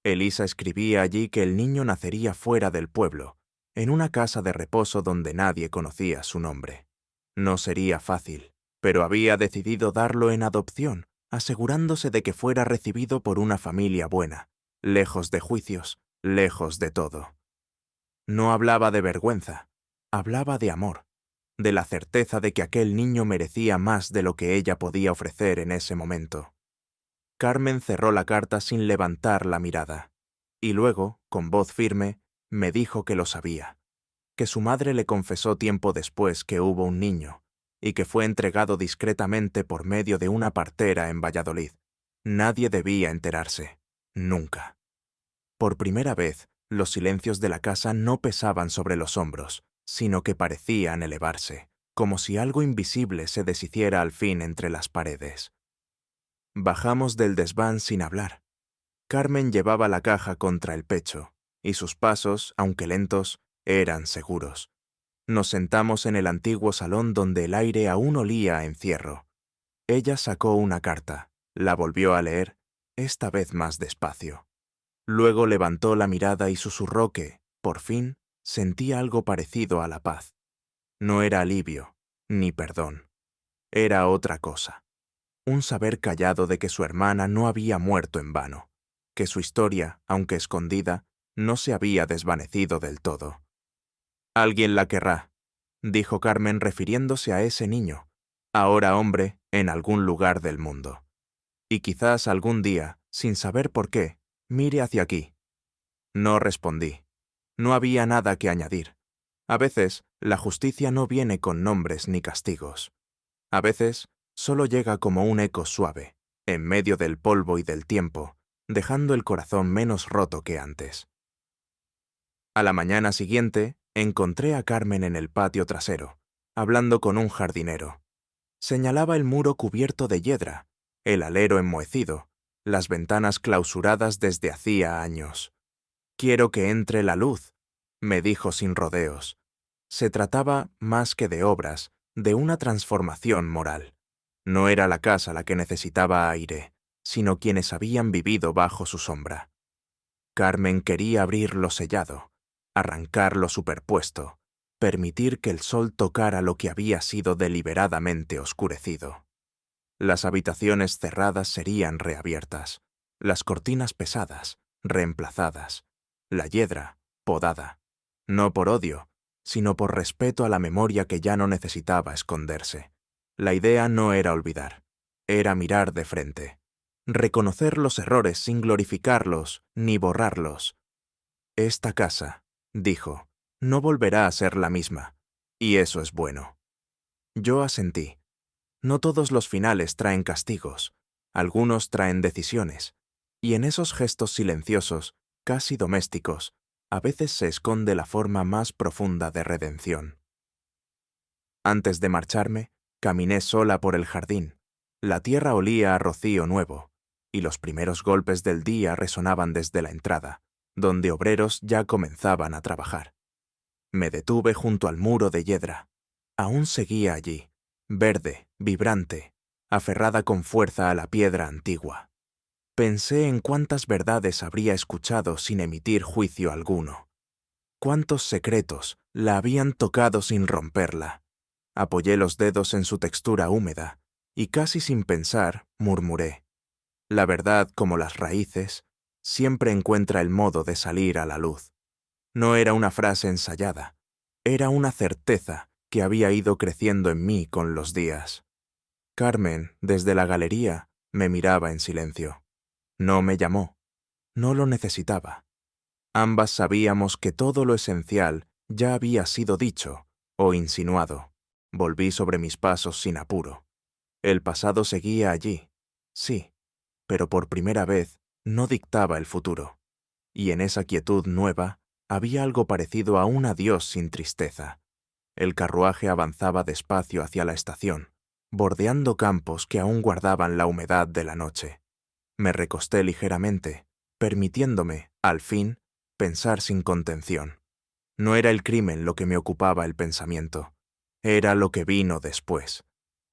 Elisa escribía allí que el niño nacería fuera del pueblo, en una casa de reposo donde nadie conocía su nombre. No sería fácil, pero había decidido darlo en adopción, asegurándose de que fuera recibido por una familia buena, lejos de juicios, lejos de todo. No hablaba de vergüenza, hablaba de amor, de la certeza de que aquel niño merecía más de lo que ella podía ofrecer en ese momento. Carmen cerró la carta sin levantar la mirada, y luego, con voz firme, me dijo que lo sabía, que su madre le confesó tiempo después que hubo un niño, y que fue entregado discretamente por medio de una partera en Valladolid. Nadie debía enterarse, nunca. Por primera vez, los silencios de la casa no pesaban sobre los hombros, sino que parecían elevarse, como si algo invisible se deshiciera al fin entre las paredes. Bajamos del desván sin hablar. Carmen llevaba la caja contra el pecho, y sus pasos, aunque lentos, eran seguros. Nos sentamos en el antiguo salón donde el aire aún olía a encierro. Ella sacó una carta, la volvió a leer, esta vez más despacio. Luego levantó la mirada y susurró que, por fin, sentía algo parecido a la paz. No era alivio, ni perdón. Era otra cosa. Un saber callado de que su hermana no había muerto en vano, que su historia, aunque escondida, no se había desvanecido del todo. «Alguien la querrá», dijo Carmen refiriéndose a ese niño, ahora hombre, en algún lugar del mundo. Y quizás algún día, sin saber por qué, mire hacia aquí. No respondí. No había nada que añadir. A veces, la justicia no viene con nombres ni castigos. A veces, solo llega como un eco suave, en medio del polvo y del tiempo, dejando el corazón menos roto que antes. A la mañana siguiente, encontré a Carmen en el patio trasero, hablando con un jardinero. Señalaba el muro cubierto de hiedra, el alero enmohecido, las ventanas clausuradas desde hacía años. «Quiero que entre la luz», me dijo sin rodeos. Se trataba, más que de obras, de una transformación moral. No era la casa la que necesitaba aire, sino quienes habían vivido bajo su sombra. Carmen quería abrir lo sellado, arrancar lo superpuesto, permitir que el sol tocara lo que había sido deliberadamente oscurecido. Las habitaciones cerradas serían reabiertas, las cortinas pesadas, reemplazadas, la hiedra, podada, no por odio, sino por respeto a la memoria que ya no necesitaba esconderse. La idea no era olvidar, era mirar de frente, reconocer los errores sin glorificarlos ni borrarlos. Esta casa, dijo, no volverá a ser la misma, y eso es bueno. Yo asentí. No todos los finales traen castigos, algunos traen decisiones, y en esos gestos silenciosos, casi domésticos, a veces se esconde la forma más profunda de redención. Antes de marcharme, caminé sola por el jardín. La tierra olía a rocío nuevo, y los primeros golpes del día resonaban desde la entrada, donde obreros ya comenzaban a trabajar. Me detuve junto al muro de hiedra. Aún seguía allí, verde, vibrante, aferrada con fuerza a la piedra antigua. Pensé en cuántas verdades habría escuchado sin emitir juicio alguno. Cuántos secretos la habían tocado sin romperla. Apoyé los dedos en su textura húmeda y casi sin pensar murmuré. La verdad, como las raíces, siempre encuentra el modo de salir a la luz. No era una frase ensayada, era una certeza que había ido creciendo en mí con los días. Carmen, desde la galería, me miraba en silencio. No me llamó, no lo necesitaba. Ambas sabíamos que todo lo esencial ya había sido dicho o insinuado. Volví sobre mis pasos sin apuro. El pasado seguía allí, sí, pero por primera vez no dictaba el futuro. Y en esa quietud nueva había algo parecido a un adiós sin tristeza. El carruaje avanzaba despacio hacia la estación, bordeando campos que aún guardaban la humedad de la noche. Me recosté ligeramente, permitiéndome, al fin, pensar sin contención. No era el crimen lo que me ocupaba el pensamiento, era lo que vino después.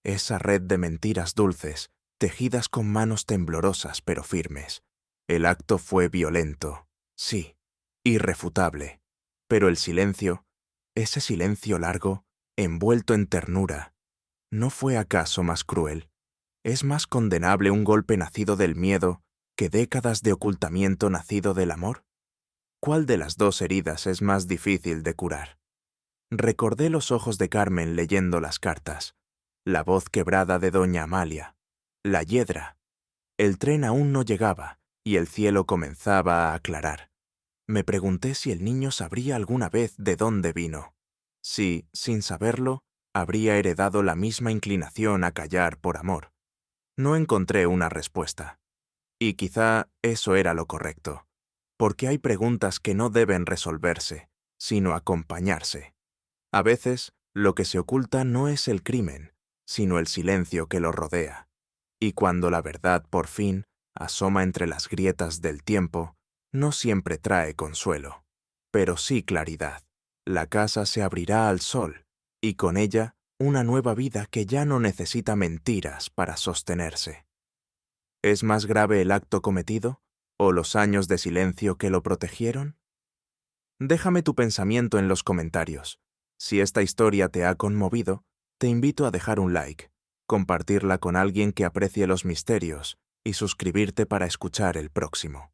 Esa red de mentiras dulces, tejidas con manos temblorosas pero firmes. El acto fue violento, sí, irrefutable, pero el silencio, ese silencio largo, envuelto en ternura, ¿no fue acaso más cruel? ¿Es más condenable un golpe nacido del miedo que décadas de ocultamiento nacido del amor? ¿Cuál de las dos heridas es más difícil de curar? Recordé los ojos de Carmen leyendo las cartas, la voz quebrada de doña Amalia, la hiedra. El tren aún no llegaba y el cielo comenzaba a aclarar. Me pregunté si el niño sabría alguna vez de dónde vino, si, sin saberlo, habría heredado la misma inclinación a callar por amor. No encontré una respuesta. Y quizá eso era lo correcto, porque hay preguntas que no deben resolverse, sino acompañarse. A veces, lo que se oculta no es el crimen, sino el silencio que lo rodea. Y cuando la verdad, por fin, asoma entre las grietas del tiempo, no siempre trae consuelo, pero sí claridad. La casa se abrirá al sol, y con ella, una nueva vida que ya no necesita mentiras para sostenerse. ¿Es más grave el acto cometido o los años de silencio que lo protegieron? Déjame tu pensamiento en los comentarios. Si esta historia te ha conmovido, te invito a dejar un like, compartirla con alguien que aprecie los misterios y suscribirte para escuchar el próximo.